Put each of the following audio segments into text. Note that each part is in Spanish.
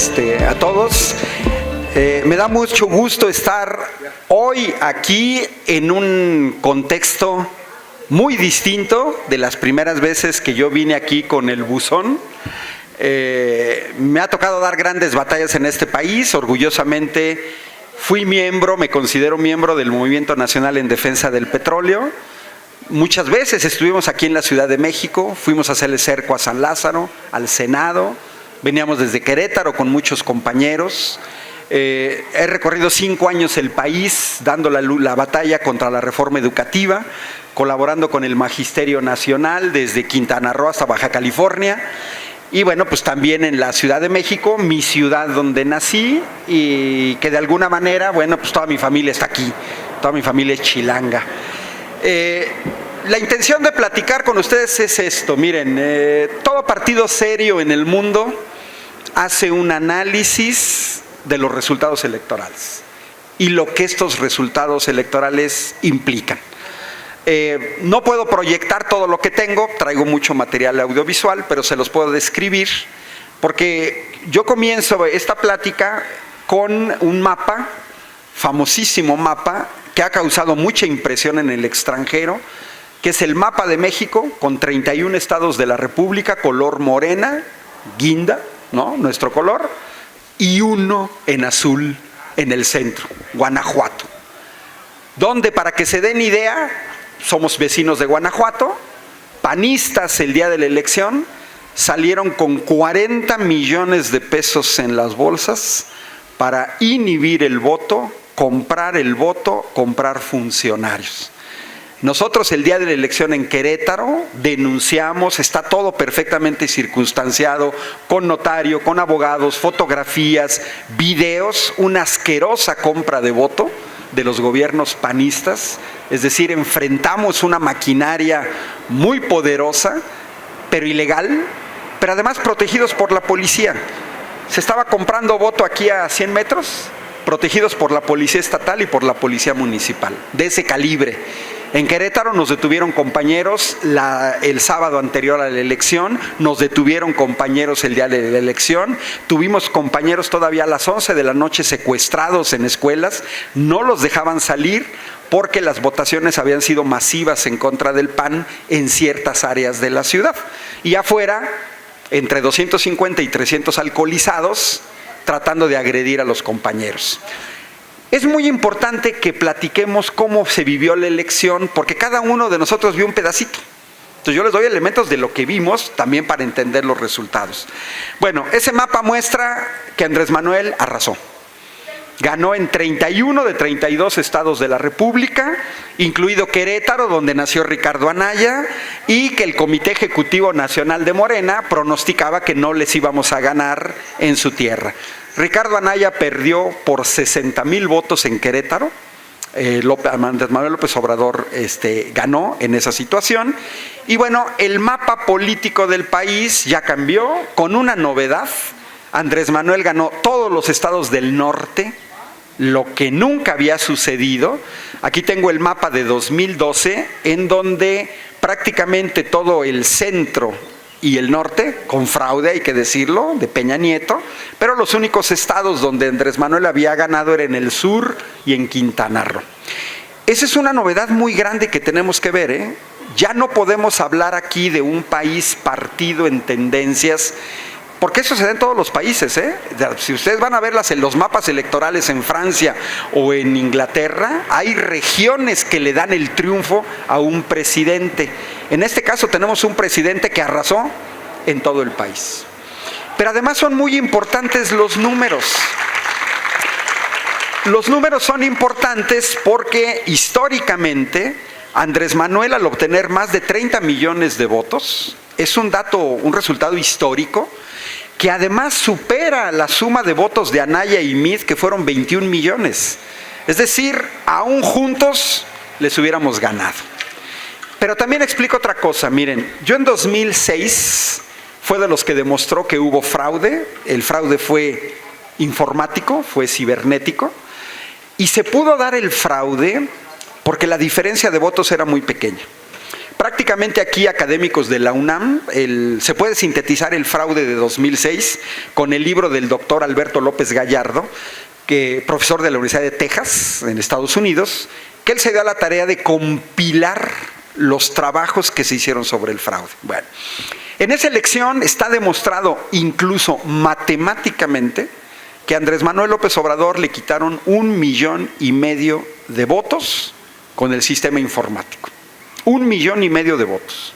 a todos. Me da mucho gusto estar hoy aquí en un contexto muy distinto de las primeras veces que yo vine aquí con el buzón. Me ha tocado dar grandes batallas en este país. Orgullosamente me considero miembro del Movimiento Nacional en Defensa del Petróleo. Muchas veces estuvimos aquí en la Ciudad de México, fuimos a hacerle cerco a San Lázaro, al Senado, veníamos desde Querétaro con muchos compañeros. He recorrido 5 años el país dando la batalla contra la reforma educativa, colaborando con el Magisterio Nacional desde Quintana Roo hasta Baja California. Y bueno, pues también en la Ciudad de México, mi ciudad donde nací, y que de alguna manera, bueno, pues toda mi familia está aquí, toda mi familia es chilanga. La intención de platicar con ustedes es esto. Miren, todo partido serio en el mundo hace un análisis de los resultados electorales y lo que estos resultados electorales implican. No puedo proyectar todo lo que tengo, traigo mucho material audiovisual, pero se los puedo describir, porque yo comienzo esta plática con un mapa, famosísimo mapa, que ha causado mucha impresión en el extranjero, que es el mapa de México con 31 estados de la República, color morena, guinda, ¿no? Nuestro color, y uno en azul en el centro, Guanajuato. Donde, para que se den idea, somos vecinos de Guanajuato, panistas el día de la elección, salieron con 40 millones de pesos en las bolsas para inhibir el voto, comprar funcionarios. Nosotros el día de la elección en Querétaro denunciamos, está todo perfectamente circunstanciado, con notario, con abogados, fotografías, videos, una asquerosa compra de voto de los gobiernos panistas. Es decir, enfrentamos una maquinaria muy poderosa, pero ilegal, pero además protegidos por la policía. Se estaba comprando voto aquí a 100 metros, protegidos por la policía estatal y por la policía municipal, de ese calibre. En Querétaro nos detuvieron compañeros el sábado anterior a la elección, nos detuvieron compañeros el día de la elección, tuvimos compañeros todavía a las 11 de la noche secuestrados en escuelas, no los dejaban salir porque las votaciones habían sido masivas en contra del PAN en ciertas áreas de la ciudad. Y afuera, entre 250 y 300 alcoholizados, tratando de agredir a los compañeros. Es muy importante que platiquemos cómo se vivió la elección, porque cada uno de nosotros vio un pedacito. Entonces yo les doy elementos de lo que vimos, también para entender los resultados. Bueno, ese mapa muestra que Andrés Manuel arrasó. Ganó en 31 de 32 estados de la República, incluido Querétaro, donde nació Ricardo Anaya, y que el Comité Ejecutivo Nacional de Morena pronosticaba que no les íbamos a ganar en su tierra. Ricardo Anaya perdió por 60,000 votos en Querétaro. Andrés Manuel López Obrador ganó en esa situación. Y bueno, el mapa político del país ya cambió con una novedad. Andrés Manuel ganó todos los estados del norte, lo que nunca había sucedido. Aquí tengo el mapa de 2012, en donde prácticamente todo el centro y el norte, con fraude, hay que decirlo, de Peña Nieto, pero los únicos estados donde Andrés Manuel había ganado eran en el sur y en Quintana Roo. Esa es una novedad muy grande que tenemos que ver, Ya no podemos hablar aquí de un país partido en tendencias, porque eso se da en todos los países, Si ustedes van a ver los mapas electorales en Francia o en Inglaterra, hay regiones que le dan el triunfo a un presidente. En este caso tenemos un presidente que arrasó en todo el país. Pero además son muy importantes los números. Los números son importantes porque históricamente Andrés Manuel, al obtener más de 30 millones de votos, es un resultado histórico, que además supera la suma de votos de Anaya y Mid, que fueron 21 millones. Es decir, aún juntos les hubiéramos ganado. Pero también explico otra cosa. Miren, yo en 2006 fue de los que demostró que hubo fraude. El fraude fue informático, fue cibernético. Y se pudo dar el fraude porque la diferencia de votos era muy pequeña. Prácticamente aquí académicos de la UNAM, se puede sintetizar el fraude de 2006 con el libro del doctor Alberto López Gallardo, profesor de la Universidad de Texas, en Estados Unidos, que él se dio a la tarea de compilar los trabajos que se hicieron sobre el fraude. Bueno, en esa elección está demostrado incluso matemáticamente que a Andrés Manuel López Obrador le quitaron 1,5 millones de votos con el sistema informático. 1,5 millones de votos.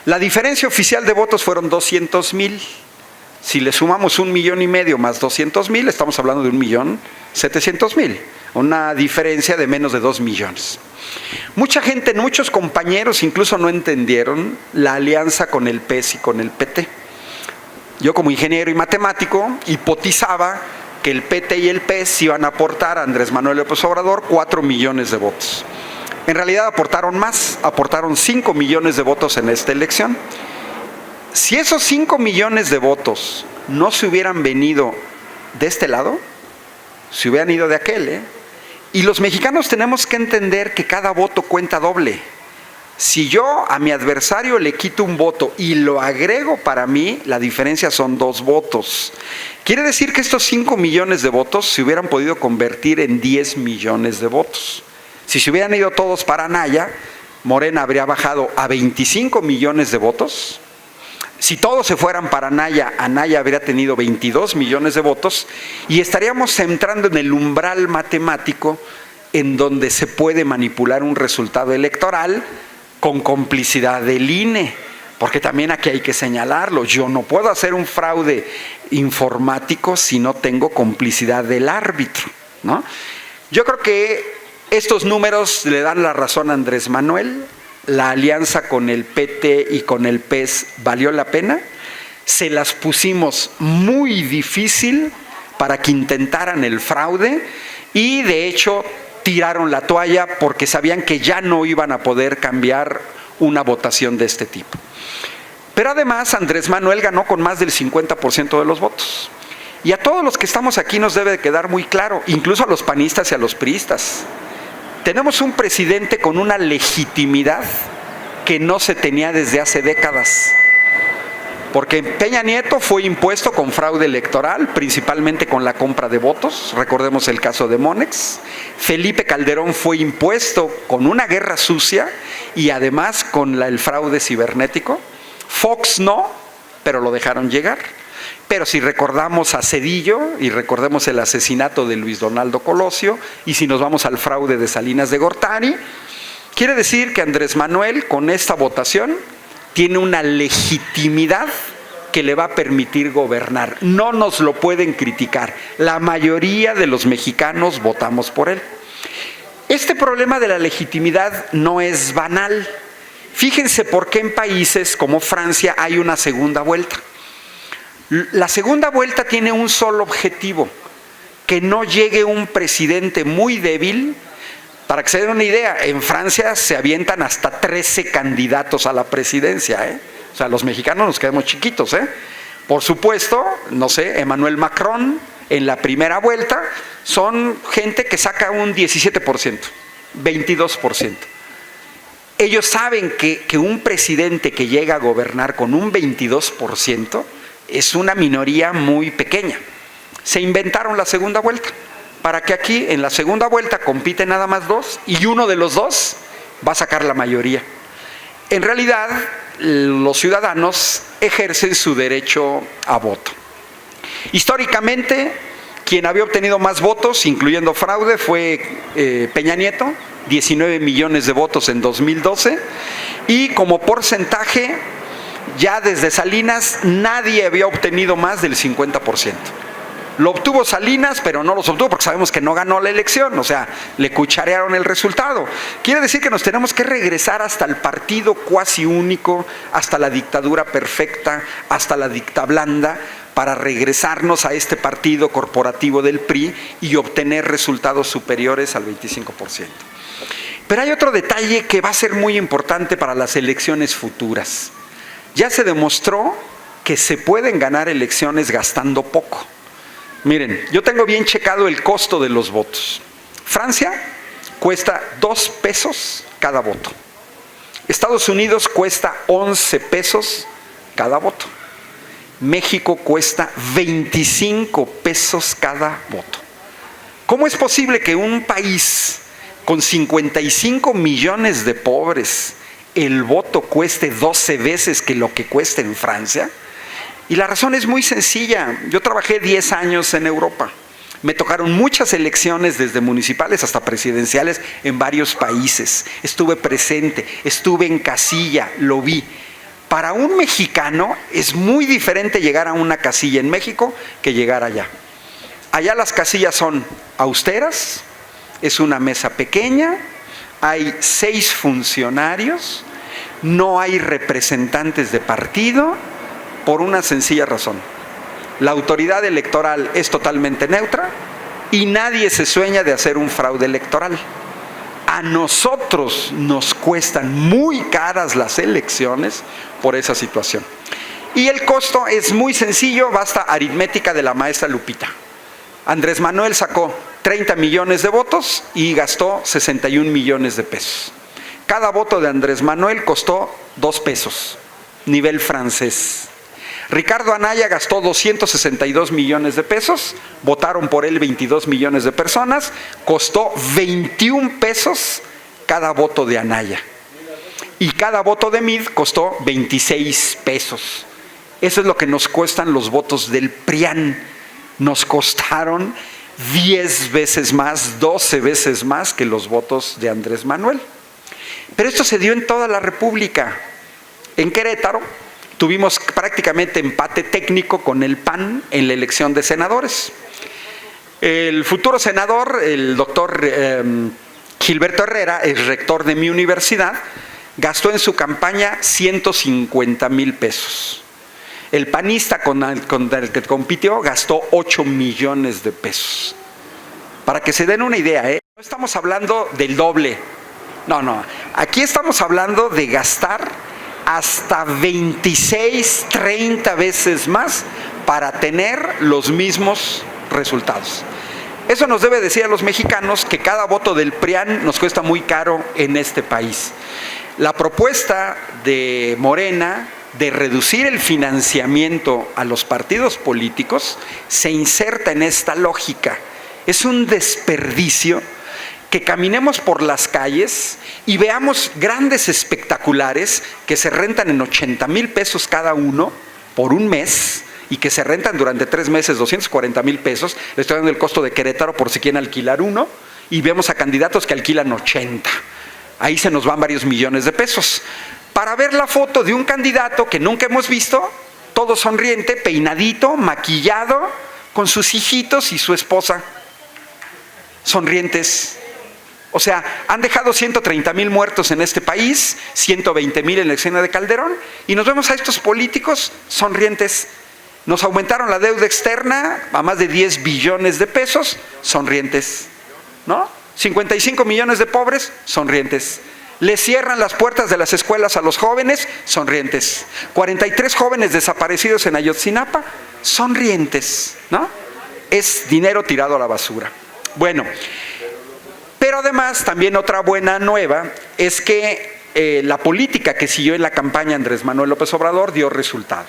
La diferencia oficial de votos fueron 200,000. Si le sumamos 1,5 millones más 200,000, estamos hablando de 1,700,000. Una diferencia de menos de 2 millones. Mucha gente, muchos compañeros incluso no entendieron la alianza con el PES y con el PT. Yo como ingeniero y matemático hipotizaba que el PT y el PES iban a aportar a Andrés Manuel López Obrador 4 millones de votos. En realidad aportaron más, aportaron 5 millones de votos en esta elección. Si esos 5 millones de votos no se hubieran venido de este lado, se hubieran ido de aquel, Y los mexicanos tenemos que entender que cada voto cuenta doble. Si yo a mi adversario le quito un voto y lo agrego para mí, la diferencia son 2 votos. Quiere decir que estos 5 millones de votos se hubieran podido convertir en 10 millones de votos. Si se hubieran ido todos para Anaya, Morena habría bajado a 25 millones de votos. Si todos se fueran para Anaya, Anaya habría tenido 22 millones de votos y estaríamos entrando en el umbral matemático en donde se puede manipular un resultado electoral con complicidad del INE, porque también aquí hay que señalarlo. Yo no puedo hacer un fraude informático si no tengo complicidad del árbitro, ¿no? Yo creo que estos números le dan la razón a Andrés Manuel. La alianza con el PT y con el PES valió la pena. Se las pusimos muy difícil para que intentaran el fraude y de hecho tiraron la toalla porque sabían que ya no iban a poder cambiar una votación de este tipo. Pero además Andrés Manuel ganó con más del 50% de los votos. Y a todos los que estamos aquí nos debe de quedar muy claro, incluso a los panistas y a los priistas. Tenemos un presidente con una legitimidad que no se tenía desde hace décadas. Porque Peña Nieto fue impuesto con fraude electoral, principalmente con la compra de votos. Recordemos el caso de Monex. Felipe Calderón fue impuesto con una guerra sucia y además con el fraude cibernético. Fox no, pero lo dejaron llegar. Pero si recordamos a Zedillo y recordemos el asesinato de Luis Donaldo Colosio, y si nos vamos al fraude de Salinas de Gortari, quiere decir que Andrés Manuel con esta votación tiene una legitimidad que le va a permitir gobernar. No nos lo pueden criticar. La mayoría de los mexicanos votamos por él. Este problema de la legitimidad no es banal. Fíjense por qué en países como Francia hay una segunda vuelta. La segunda vuelta tiene un solo objetivo, que no llegue un presidente muy débil. Para que se den una idea, en Francia se avientan hasta 13 candidatos a la presidencia, O sea, los mexicanos nos quedamos chiquitos, Por supuesto, no sé, Emmanuel Macron en la primera vuelta son gente que saca un 17%, 22%. Ellos saben que un presidente que llega a gobernar con un 22% es una minoría muy pequeña. Se inventaron la segunda vuelta para que aquí en la segunda vuelta compiten nada más 2 y uno de los 2 va a sacar la mayoría. En realidad, los ciudadanos ejercen su derecho a voto. Históricamente, quien había obtenido más votos, incluyendo fraude, fue Peña Nieto, 19 millones de votos en 2012, y como porcentaje, ya desde Salinas nadie había obtenido más del 50%. Lo obtuvo Salinas, pero no los obtuvo porque sabemos que no ganó la elección, o sea, le cucharearon el resultado. Quiere decir que nos tenemos que regresar hasta el partido cuasi único, hasta la dictadura perfecta, hasta la dictablanda, para regresarnos a este partido corporativo del PRI y obtener resultados superiores al 25%. Pero hay otro detalle que va a ser muy importante para las elecciones futuras. Ya se demostró que se pueden ganar elecciones gastando poco. Miren, yo tengo bien checado el costo de los votos. Francia cuesta 2 pesos cada voto. Estados Unidos cuesta 11 pesos cada voto. México cuesta 25 pesos cada voto. ¿Cómo es posible que un país con 55 millones de pobres el voto cueste 12 veces que lo que cuesta en Francia? Y la razón es muy sencilla. Yo trabajé 10 años en Europa. Me tocaron muchas elecciones, desde municipales hasta presidenciales, en varios países. Estuve presente, estuve en casilla, lo vi. Para un mexicano es muy diferente llegar a una casilla en México que llegar allá. Allá las casillas son austeras, es una mesa pequeña, hay 6 funcionarios, no hay representantes de partido, por una sencilla razón. La autoridad electoral es totalmente neutra y nadie se sueña de hacer un fraude electoral. A nosotros nos cuestan muy caras las elecciones por esa situación. Y el costo es muy sencillo, basta aritmética de la maestra Lupita. Andrés Manuel sacó 30 millones de votos y gastó 61 millones de pesos. Cada voto de Andrés Manuel costó 2 pesos, nivel francés. Ricardo Anaya gastó 262 millones de pesos, votaron por él 22 millones de personas, costó 21 pesos cada voto de Anaya. Y cada voto de Mid costó 26 pesos. Eso es lo que nos cuestan los votos del PRIAN. Nos costaron 10 veces más, 12 veces más que los votos de Andrés Manuel. Pero esto se dio en toda la República. En Querétaro tuvimos prácticamente empate técnico con el PAN en la elección de senadores. El futuro senador, el doctor Gilberto Herrera, es rector de mi universidad, gastó en su campaña 150,000 pesos. El panista con el que compitió gastó 8 millones de pesos. Para que se den una idea, no estamos hablando del doble. No. Aquí estamos hablando de gastar hasta 26, 30 veces más para tener los mismos resultados. Eso nos debe decir a los mexicanos que cada voto del PRIAN nos cuesta muy caro en este país. La propuesta de Morena de reducir el financiamiento a los partidos políticos se inserta en esta lógica. Es un desperdicio que caminemos por las calles y veamos grandes espectaculares que se rentan en 80,000 pesos cada uno por un mes y que se rentan durante 3 meses 240,000 pesos. Le estoy dando el costo de Querétaro por si quieren alquilar uno, y vemos a candidatos que alquilan 80. Ahí se nos van varios millones de pesos. Para ver la foto de un candidato que nunca hemos visto, todo sonriente, peinadito, maquillado, con sus hijitos y su esposa, sonrientes. O sea, han dejado 130,000 muertos en este país, 120,000 en la escena de Calderón, y nos vemos a estos políticos sonrientes. Nos aumentaron la deuda externa a más de 10 billones de pesos, sonrientes, ¿no? 55 millones de pobres, sonrientes. Le cierran las puertas de las escuelas a los jóvenes, sonrientes. 43 jóvenes desaparecidos en Ayotzinapa, sonrientes, ¿no? Es dinero tirado a la basura. Bueno, pero además también otra buena nueva es que la política que siguió en la campaña Andrés Manuel López Obrador dio resultado.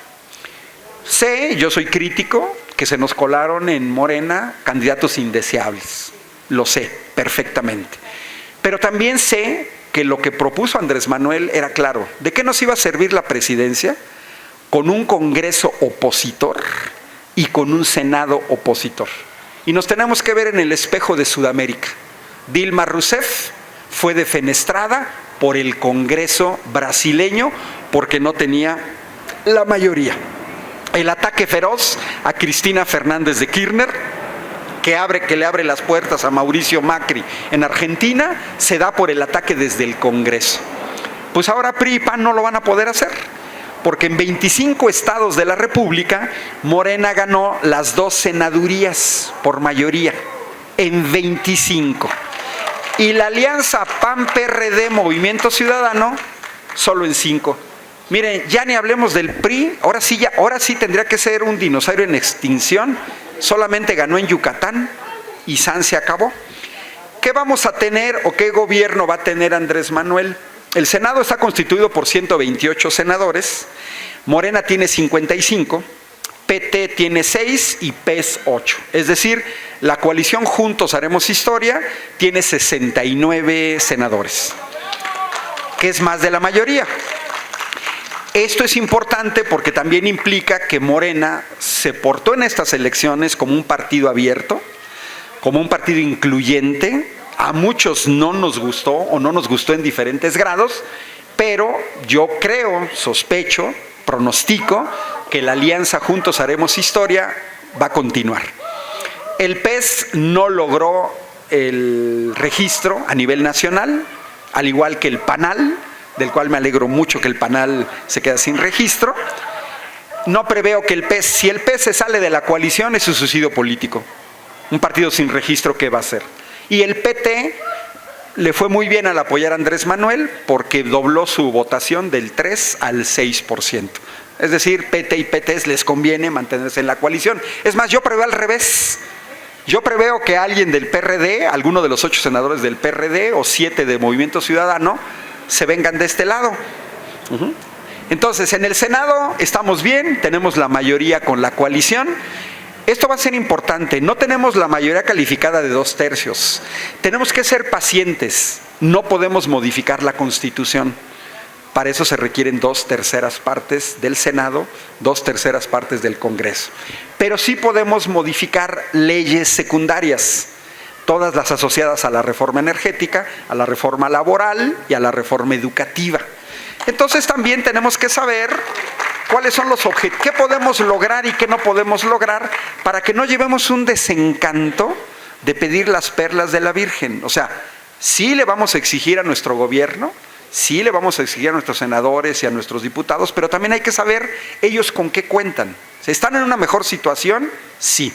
Yo soy crítico que se nos colaron en Morena candidatos indeseables, lo sé perfectamente. Pero también sé que lo que propuso Andrés Manuel era claro. ¿De qué nos iba a servir la presidencia? Con un Congreso opositor y con un Senado opositor. Y nos tenemos que ver en el espejo de Sudamérica. Dilma Rousseff fue defenestrada por el Congreso brasileño porque no tenía la mayoría. El ataque feroz a Cristina Fernández de Kirchner, que le abre las puertas a Mauricio Macri en Argentina, se da por el ataque desde el Congreso. Pues ahora PRI y PAN no lo van a poder hacer, porque en 25 estados de la República, Morena ganó las 2 senadurías por mayoría, en 25. Y la alianza PAN-PRD Movimiento Ciudadano, solo en 5. Miren, ya ni hablemos del PRI, ahora sí tendría que ser un dinosaurio en extinción. Solamente ganó en Yucatán y se acabó. ¿Qué vamos a tener o qué gobierno va a tener Andrés Manuel? El Senado está constituido por 128 senadores, Morena tiene 55, PT tiene 6 y PES 8. Es decir, la coalición Juntos Haremos Historia tiene 69 senadores, que es más de la mayoría. Esto es importante porque también implica que Morena se portó en estas elecciones como un partido abierto, como un partido incluyente. A muchos no nos gustó o no nos gustó en diferentes grados, pero yo creo, sospecho, pronostico que la alianza Juntos Haremos Historia va a continuar. El PES no logró el registro a nivel nacional, al igual que el PANAL, del cual me alegro mucho que el PANAL se queda sin registro. No preveo que el PES, si el PES se sale de la coalición, es un suicidio político. Un partido sin registro, ¿qué va a hacer? Y el PT le fue muy bien al apoyar a Andrés Manuel porque dobló su votación del 3 al 6%. Es decir, PT y PTs les conviene mantenerse en la coalición. Es más, yo preveo al revés. Yo preveo que alguien del PRD, alguno de los 8 senadores del PRD o 7 de Movimiento Ciudadano, se vengan de este lado. Entonces, en el Senado estamos bien, tenemos la mayoría con la coalición. Esto va a ser importante, no tenemos la mayoría calificada de 2/3. Tenemos que ser pacientes, no podemos modificar la Constitución. Para eso se requieren 2/3 partes del Senado, 2/3 partes del Congreso. Pero sí podemos modificar leyes secundarias, todas las asociadas a la reforma energética, a la reforma laboral y a la reforma educativa. Entonces también tenemos que saber cuáles son los objetivos, qué podemos lograr y qué no podemos lograr para que no llevemos un desencanto de pedir las perlas de la Virgen. O sea, sí le vamos a exigir a nuestro gobierno, sí le vamos a exigir a nuestros senadores y a nuestros diputados, pero también hay que saber ellos con qué cuentan. ¿Están en una mejor situación? Sí.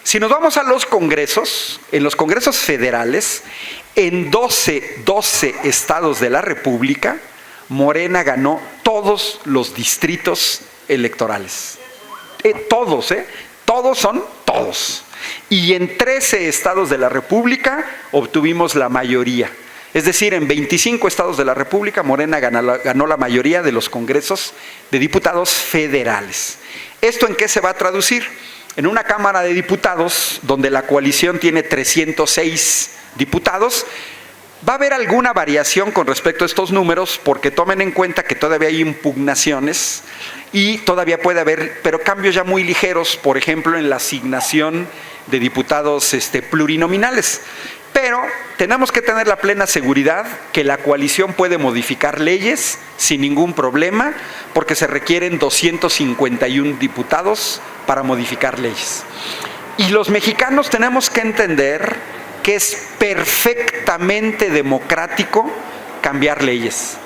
Si nos vamos a los congresos, en los congresos federales, en 12 estados de la República, Morena ganó todos los distritos electorales. Todos son todos. Y en 13 estados de la República obtuvimos la mayoría. Es decir, en 25 estados de la República, Morena ganó la mayoría de los congresos de diputados federales. ¿Esto en qué se va a traducir? En una Cámara de Diputados, donde la coalición tiene 306 diputados, va a haber alguna variación con respecto a estos números, porque tomen en cuenta que todavía hay impugnaciones y todavía puede haber, pero cambios ya muy ligeros, por ejemplo, en la asignación de diputados plurinominales. Pero tenemos que tener la plena seguridad que la coalición puede modificar leyes sin ningún problema, porque se requieren 251 diputados para modificar leyes. Y los mexicanos tenemos que entender que es perfectamente democrático cambiar leyes.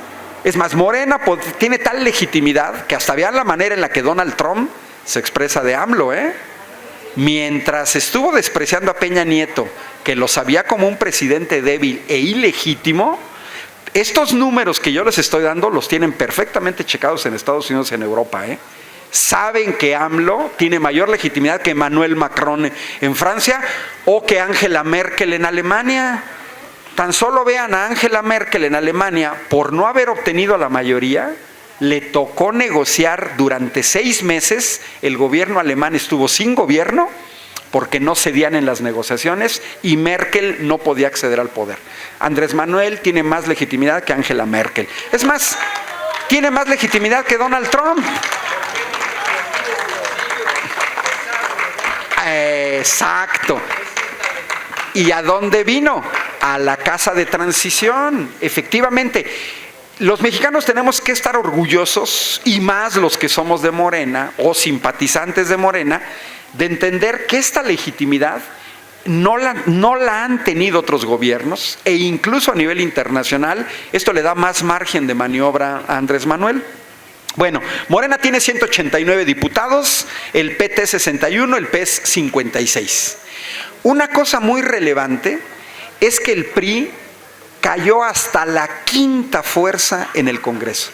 Es más, Morena tiene tal legitimidad que hasta vean la manera en la que Donald Trump se expresa de AMLO, Mientras estuvo despreciando a Peña Nieto, que lo sabía como un presidente débil e ilegítimo, estos números que yo les estoy dando los tienen perfectamente checados en Estados Unidos y en Europa, Saben que AMLO tiene mayor legitimidad que Emmanuel Macron en Francia o que Angela Merkel en Alemania. Tan solo vean a Angela Merkel en Alemania, por no haber obtenido la mayoría, le tocó negociar durante 6 meses, el gobierno alemán estuvo sin gobierno porque no cedían en las negociaciones y Merkel no podía acceder al poder. Andrés Manuel tiene más legitimidad que Angela Merkel. Es más, tiene más legitimidad que Donald Trump. Exacto. ¿Y a dónde vino? A la casa de transición, efectivamente. Los mexicanos tenemos que estar orgullosos, y más los que somos de Morena o simpatizantes de Morena, de entender que esta legitimidad no la han tenido otros gobiernos, e incluso a nivel internacional esto le da más margen de maniobra a Andrés Manuel. Bueno, Morena tiene 189 diputados, el PT 61, el PES 56. Una cosa muy relevante es que el PRI cayó hasta la 5ª fuerza en el Congreso.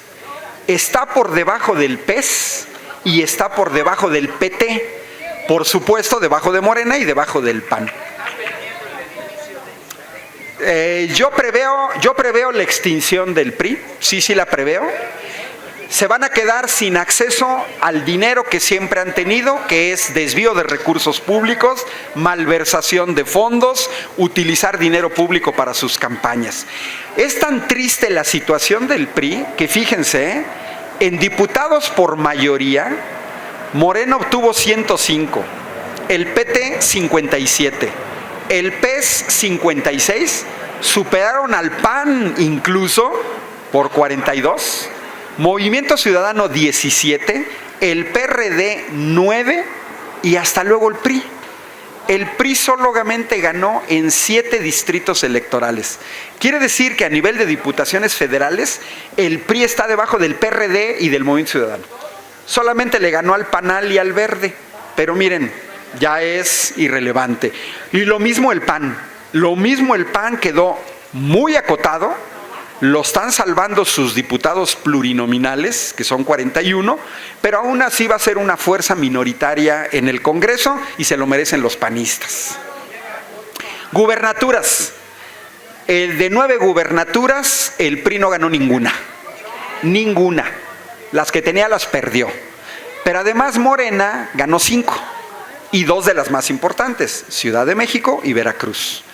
Está por debajo del PES y está por debajo del PT, por supuesto debajo de Morena y debajo del PAN. Yo preveo la extinción del PRI, sí la preveo. Se van a quedar sin acceso al dinero que siempre han tenido, que es desvío de recursos públicos, malversación de fondos, utilizar dinero público para sus campañas. Es tan triste la situación del PRI que fíjense, en diputados por mayoría, Morena obtuvo 105, el PT 57, el PES 56, superaron al PAN incluso por 42, Movimiento Ciudadano 17, el PRD 9 y hasta luego el PRI. El PRI solamente ganó en 7 distritos electorales. Quiere decir que a nivel de diputaciones federales, el PRI está debajo del PRD y del Movimiento Ciudadano. Solamente le ganó al PANAL y al Verde, pero miren, ya es irrelevante. Y lo mismo el PAN quedó muy acotado. Lo están salvando sus diputados plurinominales, que son 41, pero aún así va a ser una fuerza minoritaria en el Congreso y se lo merecen los panistas. Gubernaturas. De 9 gubernaturas, el PRI no ganó ninguna. Ninguna. Las que tenía las perdió. Pero además Morena ganó 5. Y 2 de las más importantes, Ciudad de México y Veracruz.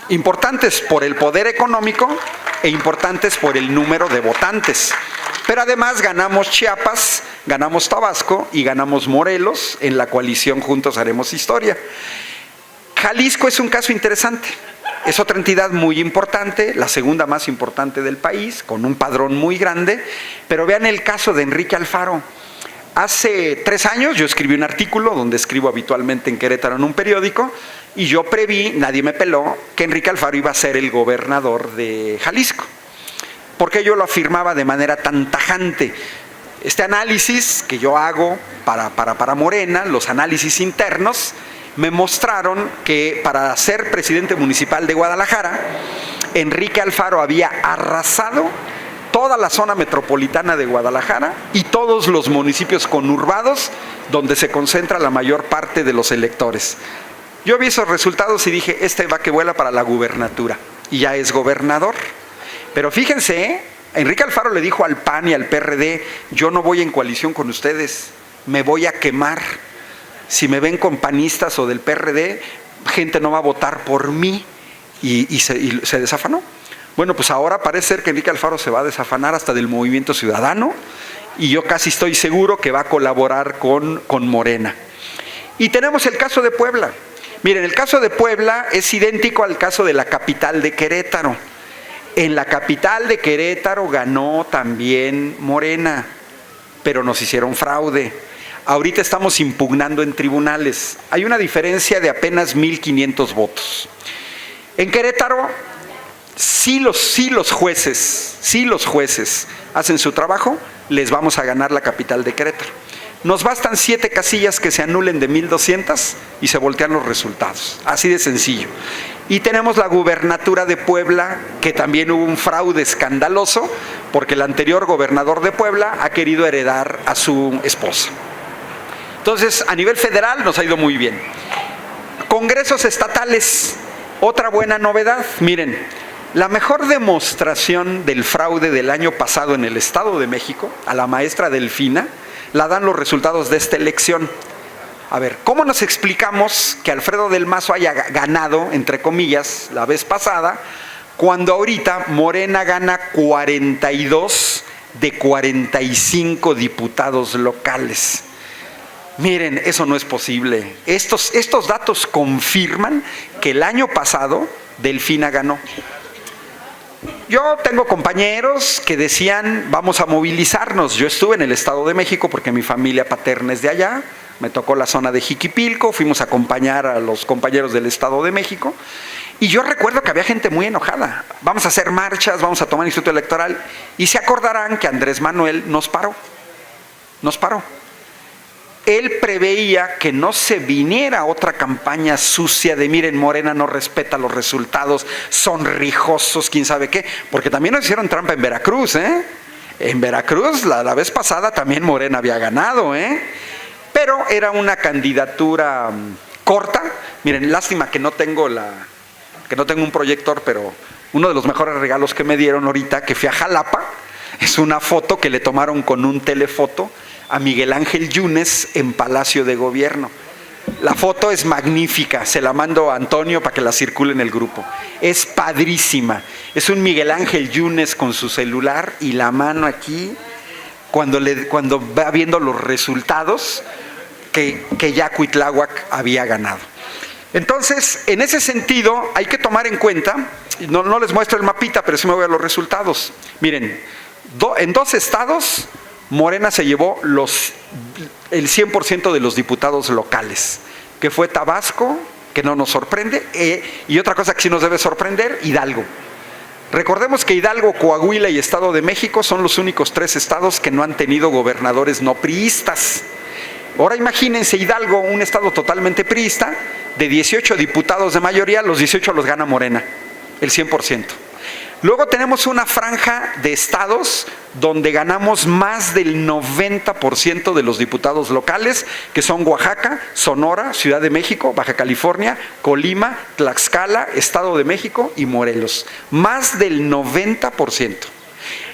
Importantes por el poder económico e importantes por el número de votantes. Pero además ganamos Chiapas, ganamos Tabasco y ganamos Morelos. En la coalición Juntos Haremos Historia. Jalisco es un caso interesante. Es otra entidad muy importante, la segunda más importante del país, con un padrón muy grande. Pero vean el caso de Enrique Alfaro. Hace 3 años yo escribí un artículo donde escribo habitualmente en Querétaro en un periódico y yo preví, nadie me peló, que Enrique Alfaro iba a ser el gobernador de Jalisco. ¿Por qué yo lo afirmaba de manera tan tajante? Este análisis que yo hago para Morena, los análisis internos, me mostraron que para ser presidente municipal de Guadalajara, Enrique Alfaro había arrasado toda la zona metropolitana de Guadalajara y todos los municipios conurbados donde se concentra la mayor parte de los electores. Yo vi esos resultados y dije, este va que vuela para la gubernatura, y ya es gobernador. Pero fíjense, Enrique Alfaro le dijo al PAN y al PRD, yo no voy en coalición con ustedes, me voy a quemar. Si me ven con panistas o del PRD, gente no va a votar por mí, y se desafanó. Bueno, pues ahora parece ser que Enrique Alfaro se va a desafanar hasta del Movimiento Ciudadano y yo casi estoy seguro que va a colaborar con Morena. Y tenemos el caso de Puebla. Miren, el caso de Puebla es idéntico al caso de la capital de Querétaro. En la capital de Querétaro ganó también Morena, pero nos hicieron fraude. Ahorita estamos impugnando en tribunales. Hay una diferencia de apenas 1,500 votos. En Querétaro, si los jueces hacen su trabajo, les vamos a ganar la capital de Querétaro. Nos bastan 7 casillas que se anulen de 1,200 y se voltean los resultados. Así de sencillo. Y tenemos la gubernatura de Puebla, que también hubo un fraude escandaloso, porque el anterior gobernador de Puebla ha querido heredar a su esposa. Entonces, a nivel federal nos ha ido muy bien. Congresos estatales, otra buena novedad. Miren, la mejor demostración del fraude del año pasado en el Estado de México, a la maestra Delfina, la dan los resultados de esta elección. A ver, ¿cómo nos explicamos que Alfredo del Mazo haya ganado, entre comillas, la vez pasada, cuando ahorita Morena gana 42 de 45 diputados locales? Miren, eso no es posible. Estos datos confirman que el año pasado Delfina ganó. Yo tengo compañeros que decían, vamos a movilizarnos. Yo estuve en el Estado de México porque mi familia paterna es de allá. Me tocó la zona de Jiquipilco, fuimos a acompañar a los compañeros del Estado de México. Y yo recuerdo que había gente muy enojada. Vamos a hacer marchas, vamos a tomar el Instituto Electoral. Y se acordarán que Andrés Manuel nos paró. Él preveía que no se viniera otra campaña sucia de miren, Morena no respeta los resultados, son rijosos, quién sabe qué, porque también nos hicieron trampa en Veracruz, ¿eh? En Veracruz la vez pasada también Morena había ganado, ¿eh? Pero era una candidatura corta. Miren, lástima que no tengo que no tengo un proyector, pero uno de los mejores regalos que me dieron ahorita, que fui a Jalapa, es una foto que le tomaron con un telefoto a Miguel Ángel Yunes en Palacio de Gobierno. La foto es magnífica, se la mando a Antonio para que la circule en el grupo. Es padrísima. Es un Miguel Ángel Yunes con su celular y la mano aquí, cuando va viendo los resultados que ya Cuitláhuac había ganado. Entonces, en ese sentido, hay que tomar en cuenta, no les muestro el mapita, pero sí me voy a los resultados. Miren, en 2 estados, Morena se llevó el 100% de los diputados locales, que fue Tabasco, que no nos sorprende, y otra cosa que sí nos debe sorprender, Hidalgo. Recordemos que Hidalgo, Coahuila y Estado de México son los únicos 3 estados que no han tenido gobernadores no priistas. Ahora imagínense Hidalgo, un estado totalmente priista, de 18 diputados de mayoría, los 18 los gana Morena, el 100%. Luego tenemos una franja de estados donde ganamos más del 90% de los diputados locales, que son Oaxaca, Sonora, Ciudad de México, Baja California, Colima, Tlaxcala, Estado de México y Morelos. Más del 90%.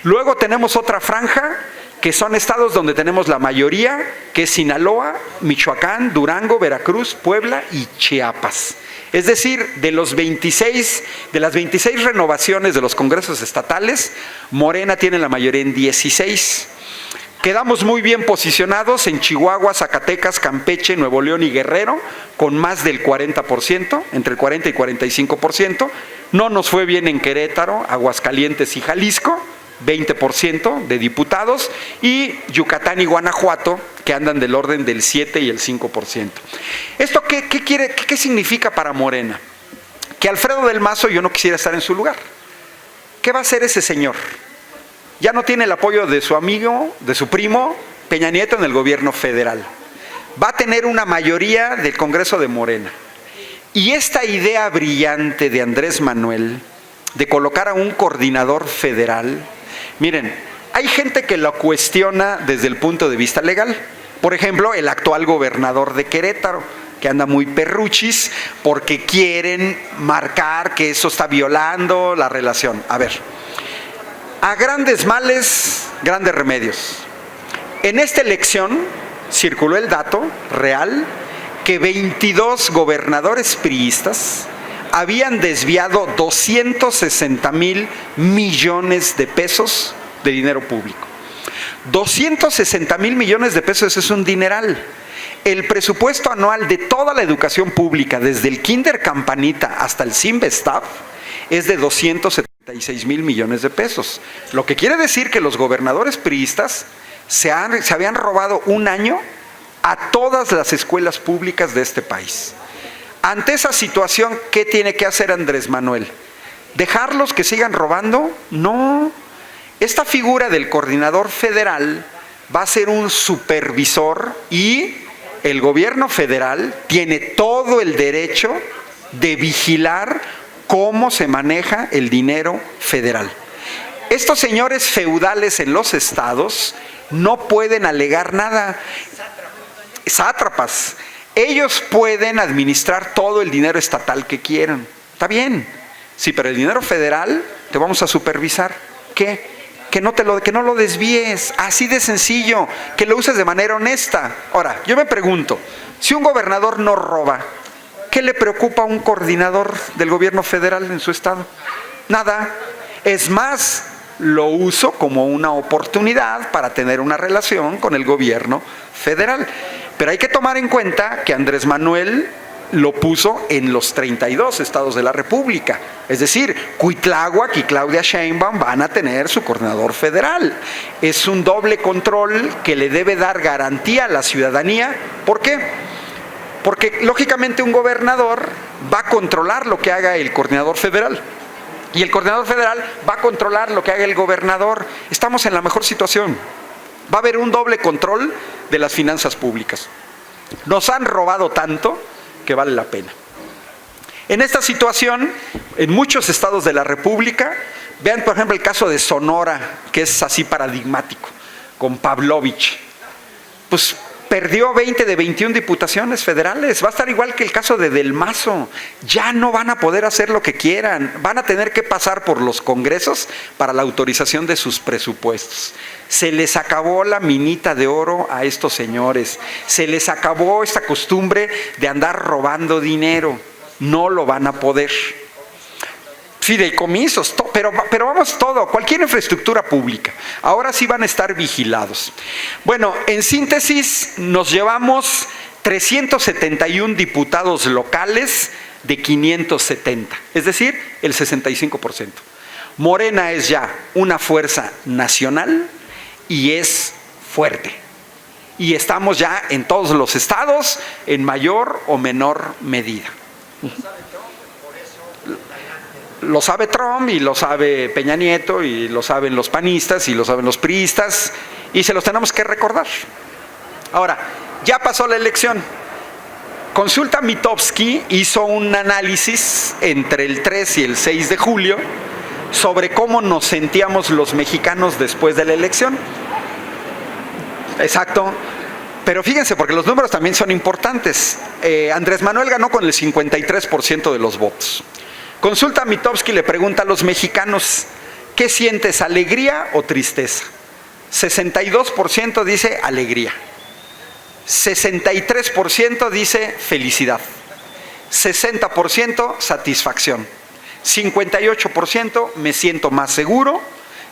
Luego tenemos otra franja que son estados donde tenemos la mayoría, que es Sinaloa, Michoacán, Durango, Veracruz, Puebla y Chiapas. Es decir, de las 26 renovaciones de los congresos estatales, Morena tiene la mayoría en 16. Quedamos muy bien posicionados en Chihuahua, Zacatecas, Campeche, Nuevo León y Guerrero, con más del 40%, entre el 40 y 45%. No nos fue bien en Querétaro, Aguascalientes y Jalisco, 20% de diputados, y Yucatán y Guanajuato, que andan del orden del 7 y el 5%. ¿Esto qué significa para Morena? Que Alfredo del Mazo, yo no quisiera estar en su lugar. ¿Qué va a hacer ese señor? Ya no tiene el apoyo de su amigo, de su primo, Peña Nieto en el gobierno federal. Va a tener una mayoría del Congreso de Morena. Y esta idea brillante de Andrés Manuel, de colocar a un coordinador federal, miren, hay gente que lo cuestiona desde el punto de vista legal. Por ejemplo, el actual gobernador de Querétaro, que anda muy perruchis porque quieren marcar que eso está violando la relación. A ver, a grandes males, grandes remedios. En esta elección circuló el dato real que 22 gobernadores priistas habían desviado 260,000 millones de pesos de dinero público. 260,000 millones de pesos es un dineral. El presupuesto anual de toda la educación pública, desde el Kinder Campanita hasta el Cinvestav, es de 276,000 millones de pesos. Lo que quiere decir que los gobernadores priistas se habían robado un año a todas las escuelas públicas de este país. Ante esa situación, ¿qué tiene que hacer Andrés Manuel? ¿Dejarlos que sigan robando? No. Esta figura del coordinador federal va a ser un supervisor y el gobierno federal tiene todo el derecho de vigilar cómo se maneja el dinero federal. Estos señores feudales en los estados no pueden alegar nada. Sátrapas. Ellos pueden administrar todo el dinero estatal que quieran. Está bien. Sí, pero el dinero federal te vamos a supervisar. ¿Qué? Que no lo desvíes. Así de sencillo. Que lo uses de manera honesta. Ahora, yo me pregunto, si un gobernador no roba, ¿qué le preocupa a un coordinador del gobierno federal en su estado? Nada. Es más, lo uso como una oportunidad para tener una relación con el gobierno federal. Pero hay que tomar en cuenta que Andrés Manuel lo puso en los 32 estados de la República. Es decir, Cuitláhuac y Claudia Sheinbaum van a tener su coordinador federal. Es un doble control que le debe dar garantía a la ciudadanía. ¿Por qué? Porque lógicamente un gobernador va a controlar lo que haga el coordinador federal. Y el coordinador federal va a controlar lo que haga el gobernador. Estamos en la mejor situación. Va a haber un doble control de las finanzas públicas. Nos han robado tanto que vale la pena. En esta situación, en muchos estados de la República, vean por ejemplo el caso de Sonora, que es así paradigmático, con Pavlovich. Pues perdió 20 de 21 diputaciones federales. Va a estar igual que el caso de Del Mazo. Ya no van a poder hacer lo que quieran. Van a tener que pasar por los congresos para la autorización de sus presupuestos. Se les acabó la minita de oro a estos señores. Se les acabó esta costumbre de andar robando dinero. No lo van a poder. Fideicomisos, pero vamos todo, cualquier infraestructura pública. Ahora sí van a estar vigilados. Bueno, en síntesis, nos llevamos 371 diputados locales de 570, es decir, el 65%. Morena es ya una fuerza nacional y es fuerte. Y estamos ya en todos los estados en mayor o menor medida. Lo sabe Trump y lo sabe Peña Nieto y lo saben los panistas y lo saben los priistas y se los tenemos que recordar. Ahora, ya pasó la elección. Consulta Mitofsky hizo un análisis entre el 3 y el 6 de julio sobre cómo nos sentíamos los mexicanos después de la elección. Exacto. Pero fíjense, porque los números también son importantes. Andrés Manuel ganó con el 53% de los votos. Consulta Mitofsky le pregunta a los mexicanos, ¿qué sientes, alegría o tristeza? 62% dice alegría, 63% dice felicidad, 60% satisfacción, 58% me siento más seguro,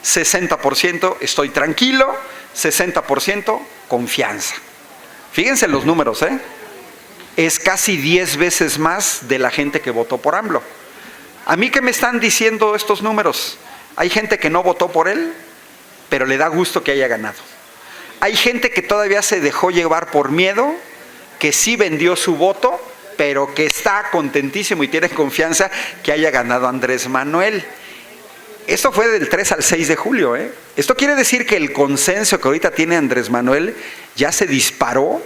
60% estoy tranquilo, 60% confianza. Fíjense los números, es casi 10 veces más de la gente que votó por AMLO. ¿A mí qué me están diciendo estos números? Hay gente que no votó por él, pero le da gusto que haya ganado. Hay gente que todavía se dejó llevar por miedo, que sí vendió su voto, pero que está contentísimo y tiene confianza que haya ganado Andrés Manuel. Esto fue del 3 al 6 de julio. Esto quiere decir que el consenso que ahorita tiene Andrés Manuel ya se disparó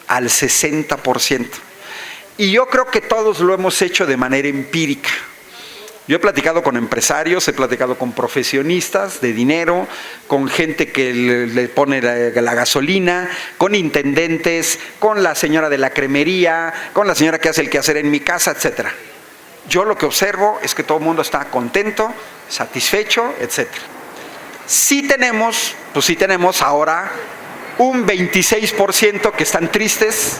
al 60%. Y yo creo que todos lo hemos hecho de manera empírica. Yo he platicado con empresarios, he platicado con profesionistas de dinero, con gente que le pone la gasolina, con intendentes, con la señora de la cremería, con la señora que hace el quehacer en mi casa, etc. Yo lo que observo es que todo el mundo está contento, satisfecho, etc. Sí tenemos ahora un 26% que están tristes,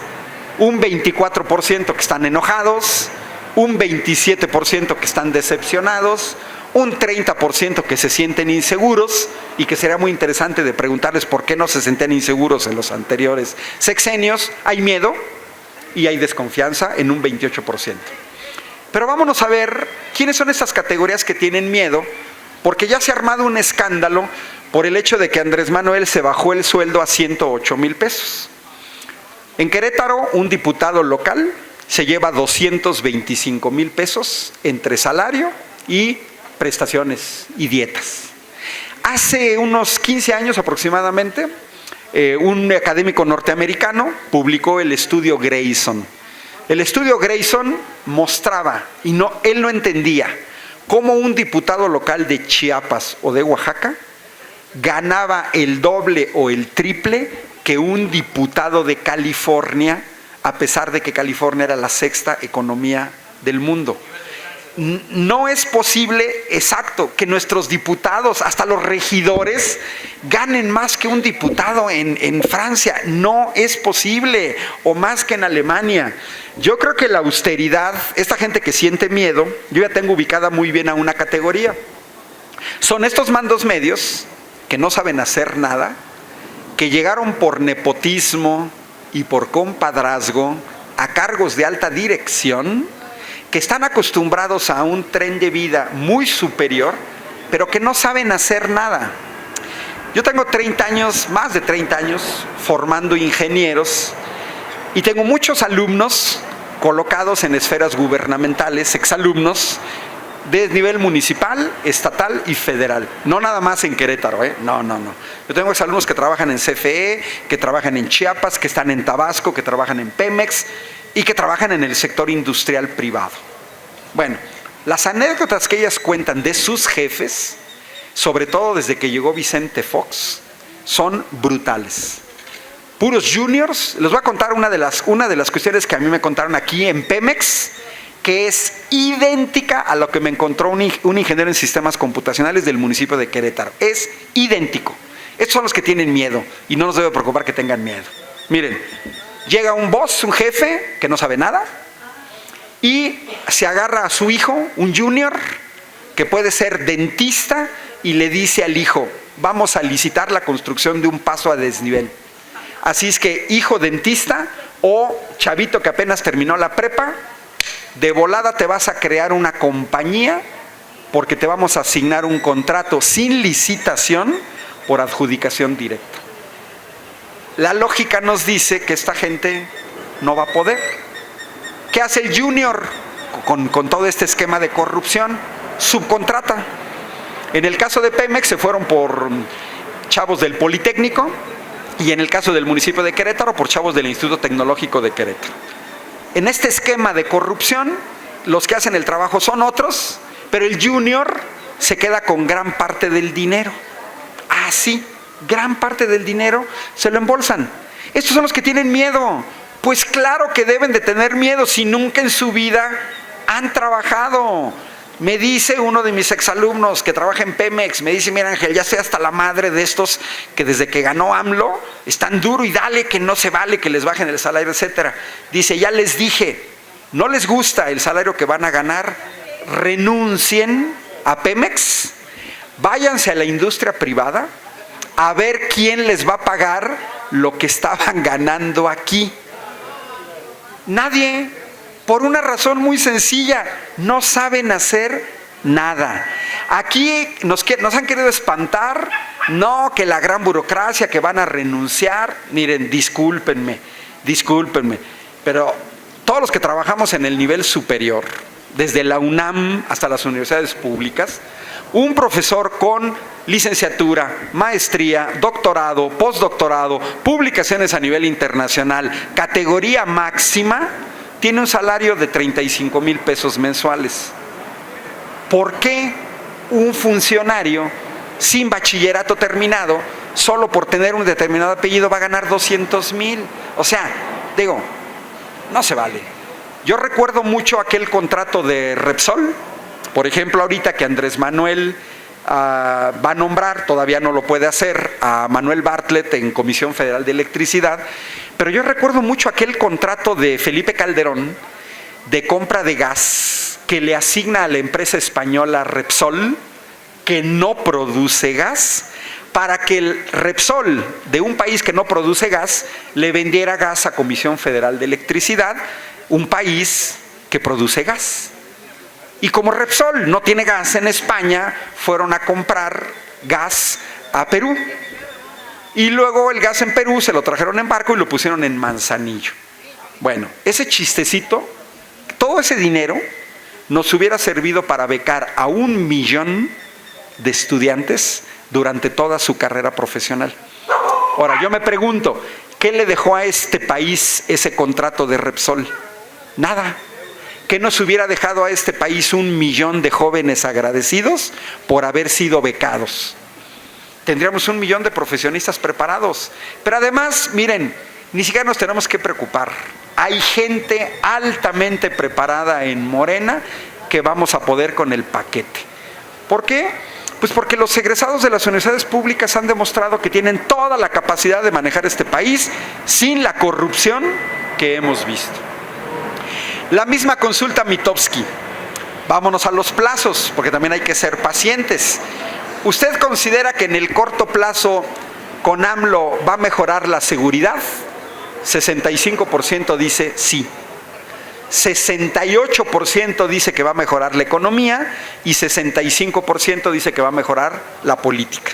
un 24% que están enojados, un 27% que están decepcionados, un 30% que se sienten inseguros y que sería muy interesante de preguntarles por qué no se sentían inseguros en los anteriores sexenios. Hay miedo y hay desconfianza en un 28%. Pero vámonos a ver quiénes son estas categorías que tienen miedo, porque ya se ha armado un escándalo por el hecho de que Andrés Manuel se bajó el sueldo a 108,000 pesos. En Querétaro, un diputado local se lleva 225,000 pesos entre salario y prestaciones y dietas. Hace unos 15 años aproximadamente, un académico norteamericano publicó el estudio Grayson. El estudio Grayson mostraba, y él no entendía, cómo un diputado local de Chiapas o de Oaxaca ganaba el doble o el triple que un diputado de California, a pesar de que California era la sexta economía del mundo. No es posible, exacto, que nuestros diputados, hasta los regidores, ganen más que un diputado en Francia. No es posible, o más que en Alemania. Yo creo que la austeridad, esta gente que siente miedo, yo ya tengo ubicada muy bien a una categoría. Son estos mandos medios que no saben hacer nada, que llegaron por nepotismo y por compadrazgo a cargos de alta dirección, que están acostumbrados a un tren de vida muy superior, pero que no saben hacer nada. Yo tengo 30 años, más de 30 años, formando ingenieros, y tengo muchos alumnos colocados en esferas gubernamentales, exalumnos, de nivel municipal, estatal y federal. No nada más en Querétaro, No. Yo tengo exalumnos que trabajan en CFE, que trabajan en Chiapas, que están en Tabasco, que trabajan en Pemex y que trabajan en el sector industrial privado. Bueno, las anécdotas que ellas cuentan de sus jefes, sobre todo desde que llegó Vicente Fox, son brutales. puros juniors. Les voy a contar una de las cuestiones que a mí me contaron aquí en Pemex, que es idéntica a lo que me encontró un ingeniero en sistemas computacionales del municipio de Querétaro. Es idéntico. Estos son los que tienen miedo y no nos debe preocupar que tengan miedo. Miren, llega un boss, un jefe que no sabe nada y se agarra a su hijo, un junior, que puede ser dentista, y le dice al hijo: vamos a licitar la construcción de un paso a desnivel. Así es que, hijo dentista o chavito que apenas terminó la prepa, de volada te vas a crear una compañía porque te vamos a asignar un contrato sin licitación por adjudicación directa. La lógica nos dice que esta gente no va a poder. ¿Qué hace el junior con todo este esquema de corrupción? Subcontrata. En el caso de Pemex se fueron por chavos del Politécnico y en el caso del municipio de Querétaro por chavos del Instituto Tecnológico de Querétaro. En este esquema de corrupción, los que hacen el trabajo son otros, pero el junior se queda con gran parte del dinero. Ah, sí, gran parte del dinero se lo embolsan. Estos son los que tienen miedo. Pues claro que deben de tener miedo si nunca en su vida han trabajado. Me dice uno de mis exalumnos que trabaja en Pemex, me dice: mira, Ángel, ya sé hasta la madre de estos que desde que ganó AMLO están duro y dale que no se vale que les bajen el salario, etcétera. Dice: ya les dije, no les gusta el salario que van a ganar, renuncien a Pemex, váyanse a la industria privada a ver quién les va a pagar lo que estaban ganando aquí. Nadie. Por una razón muy sencilla: no saben hacer nada. Aquí nos han querido espantar, no, que la gran burocracia, que van a renunciar. Miren, discúlpenme, pero todos los que trabajamos en el nivel superior, desde la UNAM hasta las universidades públicas, un profesor con licenciatura, maestría, doctorado, postdoctorado, publicaciones a nivel internacional, categoría máxima, tiene un salario de 35,000 pesos mensuales. ¿Por qué un funcionario sin bachillerato terminado, solo por tener un determinado apellido, va a ganar 200,000? O sea, digo, no se vale. Yo recuerdo mucho aquel contrato de Repsol, por ejemplo, ahorita que Andrés Manuel va a nombrar, todavía no lo puede hacer, a Manuel Bartlett en Comisión Federal de Electricidad. Pero yo recuerdo mucho aquel contrato de Felipe Calderón de compra de gas que le asigna a la empresa española Repsol, que no produce gas, para que el Repsol de un país que no produce gas le vendiera gas a Comisión Federal de Electricidad, un país que produce gas. Y como Repsol no tiene gas en España, fueron a comprar gas a Perú. Y luego el gas en Perú se lo trajeron en barco y lo pusieron en Manzanillo. Bueno, ese chistecito, todo ese dinero nos hubiera servido para becar a 1,000,000 de estudiantes durante toda su carrera profesional. Ahora, yo me pregunto, ¿qué le dejó a este país ese contrato de Repsol? Nada. ¿Qué nos hubiera dejado a este país 1,000,000 de jóvenes agradecidos por haber sido becados? Tendríamos 1,000,000 de profesionistas preparados. Pero además, miren, ni siquiera nos tenemos que preocupar. Hay gente altamente preparada en Morena que vamos a poder con el paquete. ¿Por qué? Pues porque los egresados de las universidades públicas han demostrado que tienen toda la capacidad de manejar este país sin la corrupción que hemos visto. La misma consulta Mitofsky. Vámonos a los plazos, porque también hay que ser pacientes. ¿Usted considera que en el corto plazo con AMLO va a mejorar la seguridad? 65% dice sí. 68% dice que va a mejorar la economía y 65% dice que va a mejorar la política.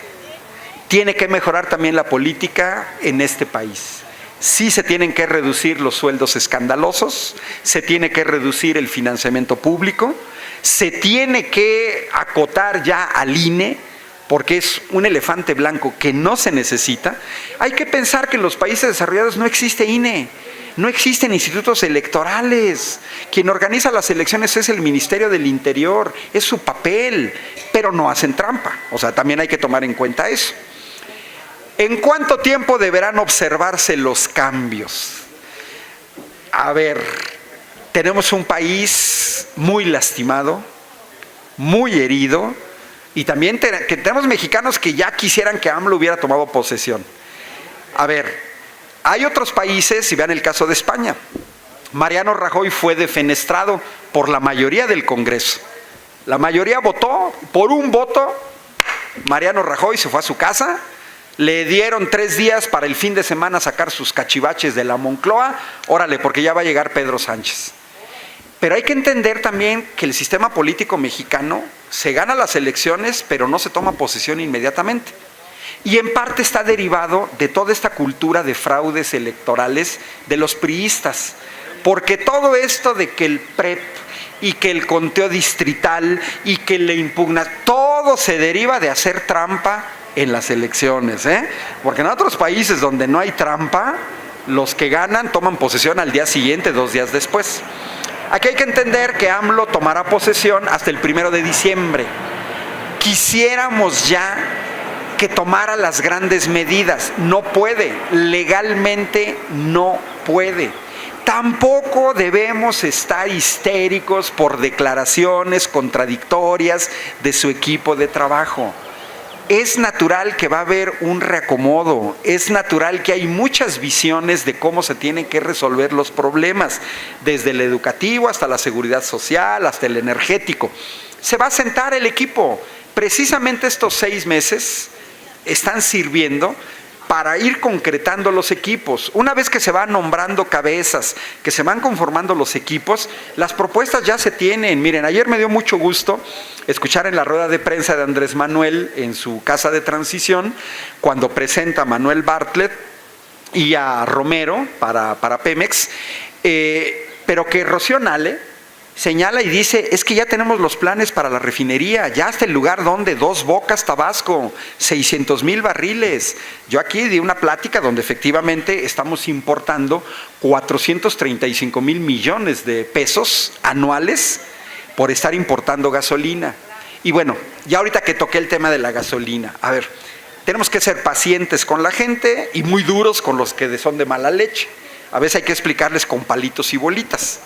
Tiene que mejorar también la política en este país. Sí se tienen que reducir los sueldos escandalosos, se tiene que reducir el financiamiento público, se tiene que acotar ya al INE, porque es un elefante blanco que no se necesita. Hay que pensar que en los países desarrollados no existe INE, no existen institutos electorales. Quien organiza las elecciones es el Ministerio del Interior, es su papel, pero no hacen trampa. O sea, también hay que tomar en cuenta eso. ¿En cuánto tiempo deberán observarse los cambios? A ver, tenemos un país muy lastimado, muy herido, y también tenemos mexicanos que ya quisieran que AMLO hubiera tomado posesión. A ver, hay otros países, y vean el caso de España. Mariano Rajoy fue defenestrado por la mayoría del Congreso. La mayoría votó, por un voto, Mariano Rajoy se fue a su casa, le dieron 3 días para el fin de semana sacar sus cachivaches de la Moncloa, órale, porque ya va a llegar Pedro Sánchez. Pero hay que entender también que el sistema político mexicano se gana las elecciones, pero no se toma posesión inmediatamente. Y en parte está derivado de toda esta cultura de fraudes electorales de los priistas. Porque todo esto de que el PREP y que el conteo distrital y que le impugna, todo se deriva de hacer trampa en las elecciones, Porque en otros países donde no hay trampa, los que ganan toman posesión al día siguiente, 2 días después. Aquí hay que entender que AMLO tomará posesión hasta el 1 de diciembre. Quisiéramos ya que tomara las grandes medidas. No puede, legalmente no puede. Tampoco debemos estar histéricos por declaraciones contradictorias de su equipo de trabajo. Es natural que va a haber un reacomodo, es natural que hay muchas visiones de cómo se tienen que resolver los problemas, desde el educativo hasta la seguridad social, hasta el energético. Se va a sentar el equipo. Precisamente estos 6 meses están sirviendo para ir concretando los equipos. Una vez que se van nombrando cabezas, que se van conformando los equipos, las propuestas ya se tienen. Miren, ayer me dio mucho gusto escuchar en la rueda de prensa de Andrés Manuel en su casa de transición, cuando presenta a Manuel Bartlett y a Romero para Pemex, pero que Rocío Nale señala y dice, es que ya tenemos los planes para la refinería, ya hasta el lugar donde, 2 Bocas, Tabasco, 600,000 barriles. Yo aquí di una plática donde efectivamente estamos importando 435,000 millones de pesos anuales por estar importando gasolina. Y bueno, ya ahorita que toqué el tema de la gasolina, a ver, tenemos que ser pacientes con la gente y muy duros con los que son de mala leche. A veces hay que explicarles con palitos y bolitas.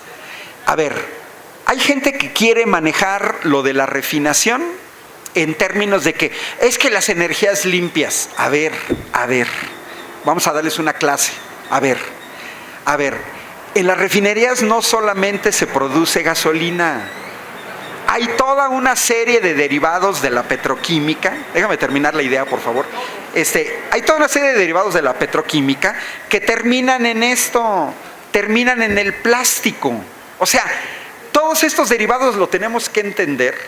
A ver, hay gente que quiere manejar lo de la refinación en términos de que es que las energías limpias. A ver, vamos a darles una clase. A ver, en las refinerías no solamente se produce gasolina, hay toda una serie de derivados de la petroquímica. Déjame terminar la idea, por favor. Hay toda una serie de derivados de la petroquímica que terminan en esto, terminan en el plástico. O sea, todos estos derivados lo tenemos que entender,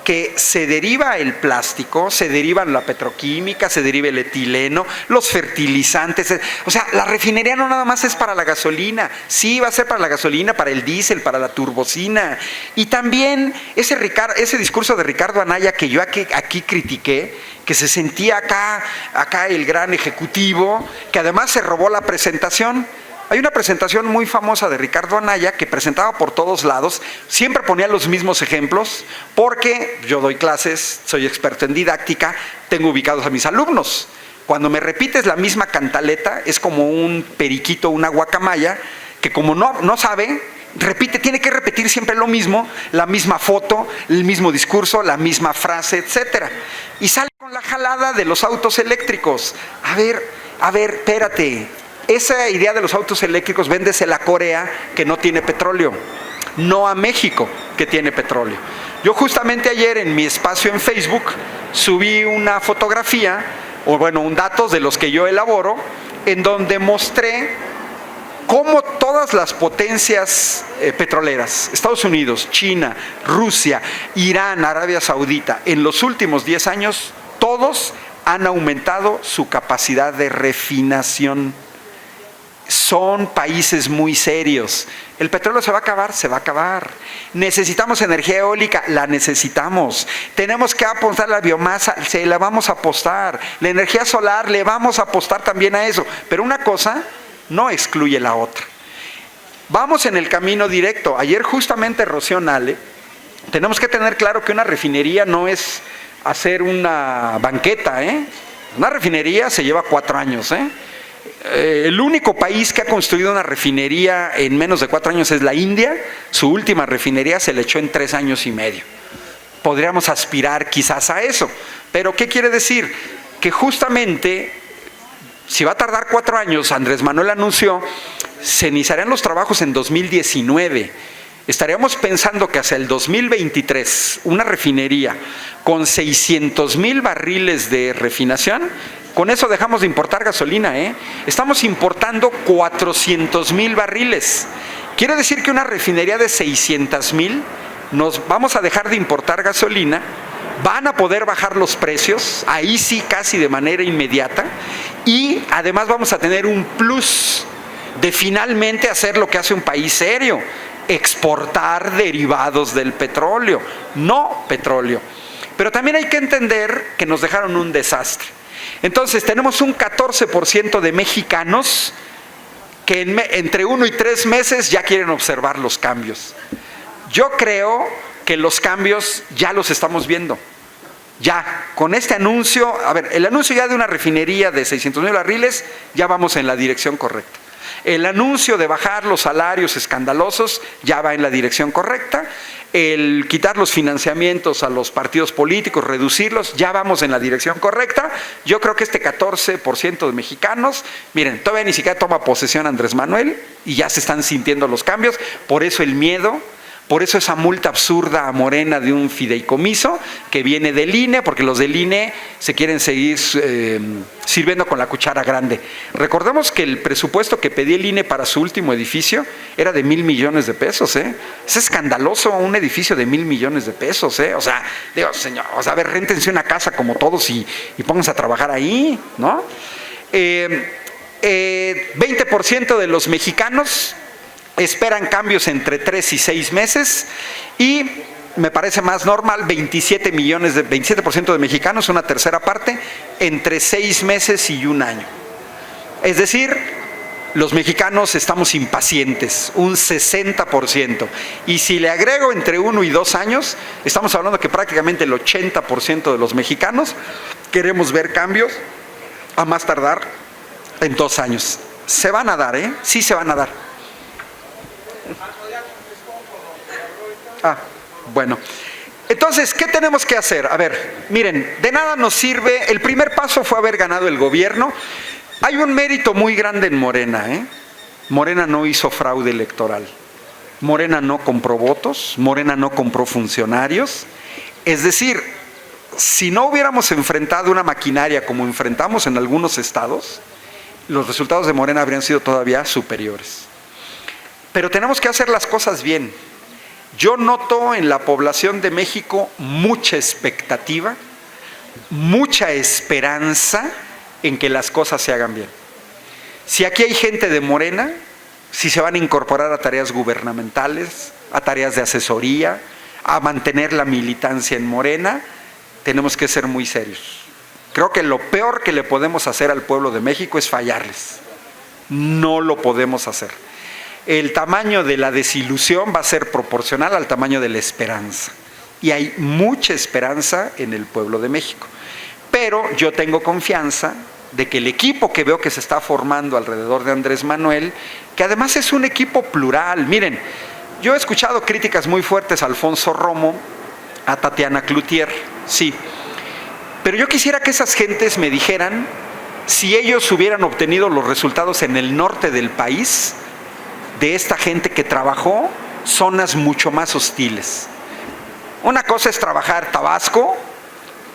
que se deriva el plástico, se deriva la petroquímica, se deriva el etileno, los fertilizantes. O sea, la refinería no nada más es para la gasolina, sí va a ser para la gasolina, para el diésel, para la turbocina. Y también ese discurso de Ricardo Anaya que yo aquí critiqué, que se sentía acá el gran ejecutivo, que además se robó la presentación. Hay una presentación muy famosa de Ricardo Anaya que presentaba por todos lados, siempre ponía los mismos ejemplos, porque yo doy clases, soy experto en didáctica, tengo ubicados a mis alumnos. Cuando me repites la misma cantaleta, es como un periquito, una guacamaya, que como no sabe, tiene que repetir siempre lo mismo, la misma foto, el mismo discurso, la misma frase, etcétera. Y sale con la jalada de los autos eléctricos. A ver, espérate. Esa idea de los autos eléctricos, véndesela a Corea, que no tiene petróleo, no a México, que tiene petróleo. Yo justamente ayer en mi espacio en Facebook subí una fotografía, un datos de los que yo elaboro, en donde mostré cómo todas las potencias petroleras, Estados Unidos, China, Rusia, Irán, Arabia Saudita, en los últimos 10 años, todos han aumentado su capacidad de refinación. Son países muy serios. El petróleo se va a acabar. Necesitamos energía eólica, la necesitamos. Tenemos que apostar a la biomasa, se la vamos a apostar. La energía solar, le vamos a apostar también a eso. Pero una cosa no excluye la otra. Vamos en el camino directo. Ayer justamente Rocío Nale, tenemos que tener claro que una refinería no es hacer una banqueta, Una refinería se lleva 4 años, ¿eh? El único país que ha construido una refinería en menos de 4 años es la India. Su última refinería se le echó en 3 años y medio. Podríamos aspirar quizás a eso. Pero ¿qué quiere decir? Que justamente, si va a tardar 4 años, Andrés Manuel anunció, se iniciarían los trabajos en 2019. Estaríamos pensando que hacia el 2023, una refinería con 600,000 barriles de refinación, con eso dejamos de importar gasolina, ¿eh? Estamos importando 400,000 barriles. Quiere decir que una refinería de 600,000, nos vamos a dejar de importar gasolina, van a poder bajar los precios, ahí sí casi de manera inmediata, y además vamos a tener un plus de finalmente hacer lo que hace un país serio: exportar derivados del petróleo, no petróleo. Pero también hay que entender que nos dejaron un desastre. Entonces tenemos un 14% de mexicanos que entre 1 y 3 meses ya quieren observar los cambios. Yo creo que los cambios ya los estamos viendo. Ya, con este anuncio, a ver, el anuncio ya de una refinería de 600,000 barriles, ya vamos en la dirección correcta. El anuncio de bajar los salarios escandalosos ya va en la dirección correcta. El quitar los financiamientos a los partidos políticos, reducirlos, ya vamos en la dirección correcta. Yo creo que este 14% de mexicanos, miren, todavía ni siquiera toma posesión Andrés Manuel y ya se están sintiendo los cambios. Por eso el miedo, por eso esa multa absurda a Morena de un fideicomiso que viene del INE, porque los del INE se quieren seguir sirviendo con la cuchara grande. Recordemos que el presupuesto que pedía el INE para su último edificio era de 1,000 millones de pesos, ¿eh? Es escandaloso un edificio de 1,000 millones de pesos, ¿eh? O sea, digo, señor, o sea, a ver, réntense una casa como todos y pónganse a trabajar ahí, ¿no? 20% de los mexicanos esperan cambios entre 3 y 6 meses y me parece más normal, 27% de mexicanos, una tercera parte, entre 6 meses y 1 año. Es decir, los mexicanos estamos impacientes, un 60%. Y si le agrego entre 1 y 2 años, estamos hablando que prácticamente el 80% de los mexicanos queremos ver cambios a más tardar en 2 años. Se van a dar, ¿eh? Sí se van a dar. Bueno, entonces, ¿qué tenemos que hacer? A ver, miren, de nada nos sirve. El primer paso fue haber ganado el gobierno. Hay un mérito muy grande en Morena, ¿eh? Morena no hizo fraude electoral. Morena no compró votos. Morena no compró funcionarios. Es decir, si no hubiéramos enfrentado una maquinaria como enfrentamos en algunos estados, los resultados de Morena habrían sido todavía superiores. Pero tenemos que hacer las cosas bien. Yo noto en la población de México mucha expectativa, mucha esperanza en que las cosas se hagan bien. Si aquí hay gente de Morena, si se van a incorporar a tareas gubernamentales, a tareas de asesoría, a mantener la militancia en Morena, tenemos que ser muy serios. Creo que lo peor que le podemos hacer al pueblo de México es fallarles. No lo podemos hacer. El tamaño de la desilusión va a ser proporcional al tamaño de la esperanza. Y hay mucha esperanza en el pueblo de México. Pero yo tengo confianza de que el equipo que veo que se está formando alrededor de Andrés Manuel, que además es un equipo plural. Miren, yo he escuchado críticas muy fuertes a Alfonso Romo, a Tatiana Cloutier, sí. Pero yo quisiera que esas gentes me dijeran si ellos hubieran obtenido los resultados en el norte del país de esta gente que trabajó zonas mucho más hostiles. Una cosa es trabajar Tabasco,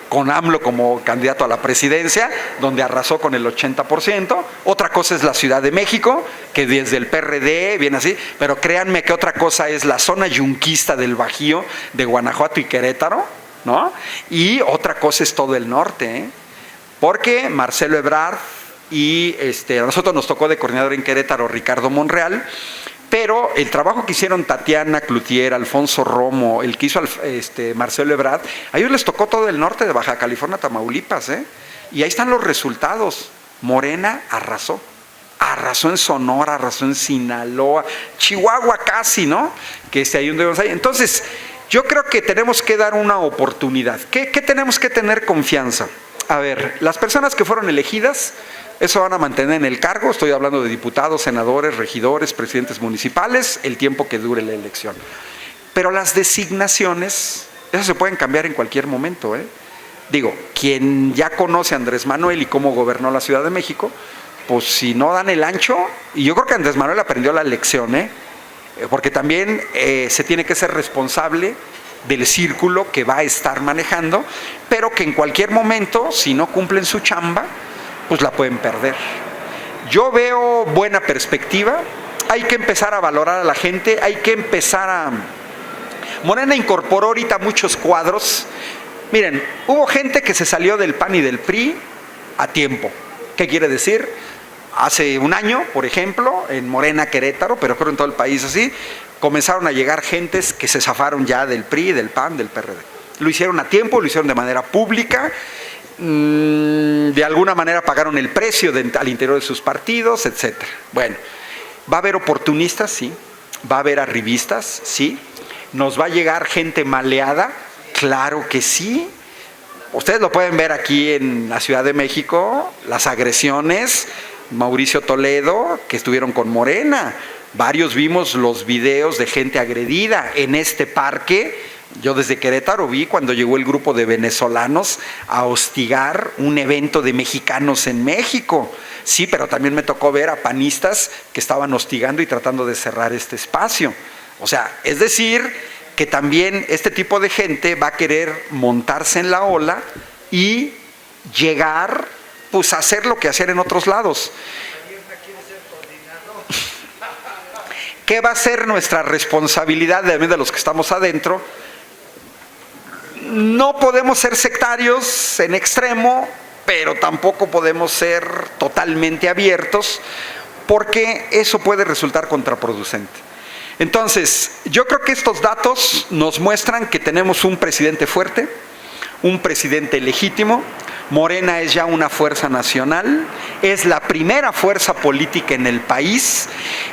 con AMLO como candidato a la presidencia, donde arrasó con el 80%. Otra cosa es la Ciudad de México, que desde el PRD viene así, pero créanme que otra cosa es la zona yunquista del Bajío, de Guanajuato y Querétaro, ¿no? Y otra cosa es todo el norte, ¿eh? Porque Marcelo Ebrard y a nosotros nos tocó de coordinador en Querétaro Ricardo Monreal, pero el trabajo que hicieron Tatiana Cloutier, Alfonso Romo, el que hizo Marcelo Ebrard, a ellos les tocó todo el norte de Baja California, Tamaulipas, ¿eh? Y ahí están los resultados. Morena arrasó en Sonora, arrasó en Sinaloa, Chihuahua casi, ¿no? Que ahí donde vamos ahí. Entonces, yo creo que tenemos que dar una oportunidad. ¿Qué tenemos que tener confianza? A ver, las personas que fueron elegidas, eso van a mantener en el cargo, estoy hablando de diputados, senadores, regidores, presidentes municipales, el tiempo que dure la elección. Pero las designaciones, esas se pueden cambiar en cualquier momento, ¿eh? Digo, quien ya conoce a Andrés Manuel y cómo gobernó la Ciudad de México, pues si no dan el ancho, y yo creo que Andrés Manuel aprendió la lección, porque también se tiene que ser responsable del círculo que va a estar manejando, pero que en cualquier momento, si no cumplen su chamba, pues la pueden perder. Yo veo buena perspectiva, hay que empezar a valorar a la gente, hay que empezar a... Morena incorporó ahorita muchos cuadros. Miren, hubo gente que se salió del PAN y del PRI a tiempo. ¿Qué quiere decir? Hace un año, por ejemplo, en Morena, Querétaro, pero creo en todo el país así, comenzaron a llegar gentes que se zafaron ya del PRI, del PAN, del PRD. Lo hicieron a tiempo, lo hicieron de manera pública, de alguna manera pagaron el precio al interior de sus partidos, etc. Bueno, ¿va a haber oportunistas? Sí. ¿Va a haber arribistas? Sí. ¿Nos va a llegar gente maleada? Claro que sí. Ustedes lo pueden ver aquí en la Ciudad de México, las agresiones, Mauricio Toledo, que estuvieron con Morena. Varios vimos los videos de gente agredida en este parque. Yo desde Querétaro vi cuando llegó el grupo de venezolanos a hostigar un evento de mexicanos en México. Sí, pero también me tocó ver a panistas que estaban hostigando y tratando de cerrar este espacio. O sea, es decir, que también este tipo de gente va a querer montarse en la ola y llegar, pues, a hacer lo que hacían en otros lados. ¿Qué va a ser nuestra responsabilidad de los que estamos adentro? No podemos ser sectarios en extremo, pero tampoco podemos ser totalmente abiertos, porque eso puede resultar contraproducente. Entonces, yo creo que estos datos nos muestran que tenemos un presidente fuerte, un presidente legítimo. Morena es ya una fuerza nacional, es la primera fuerza política en el país,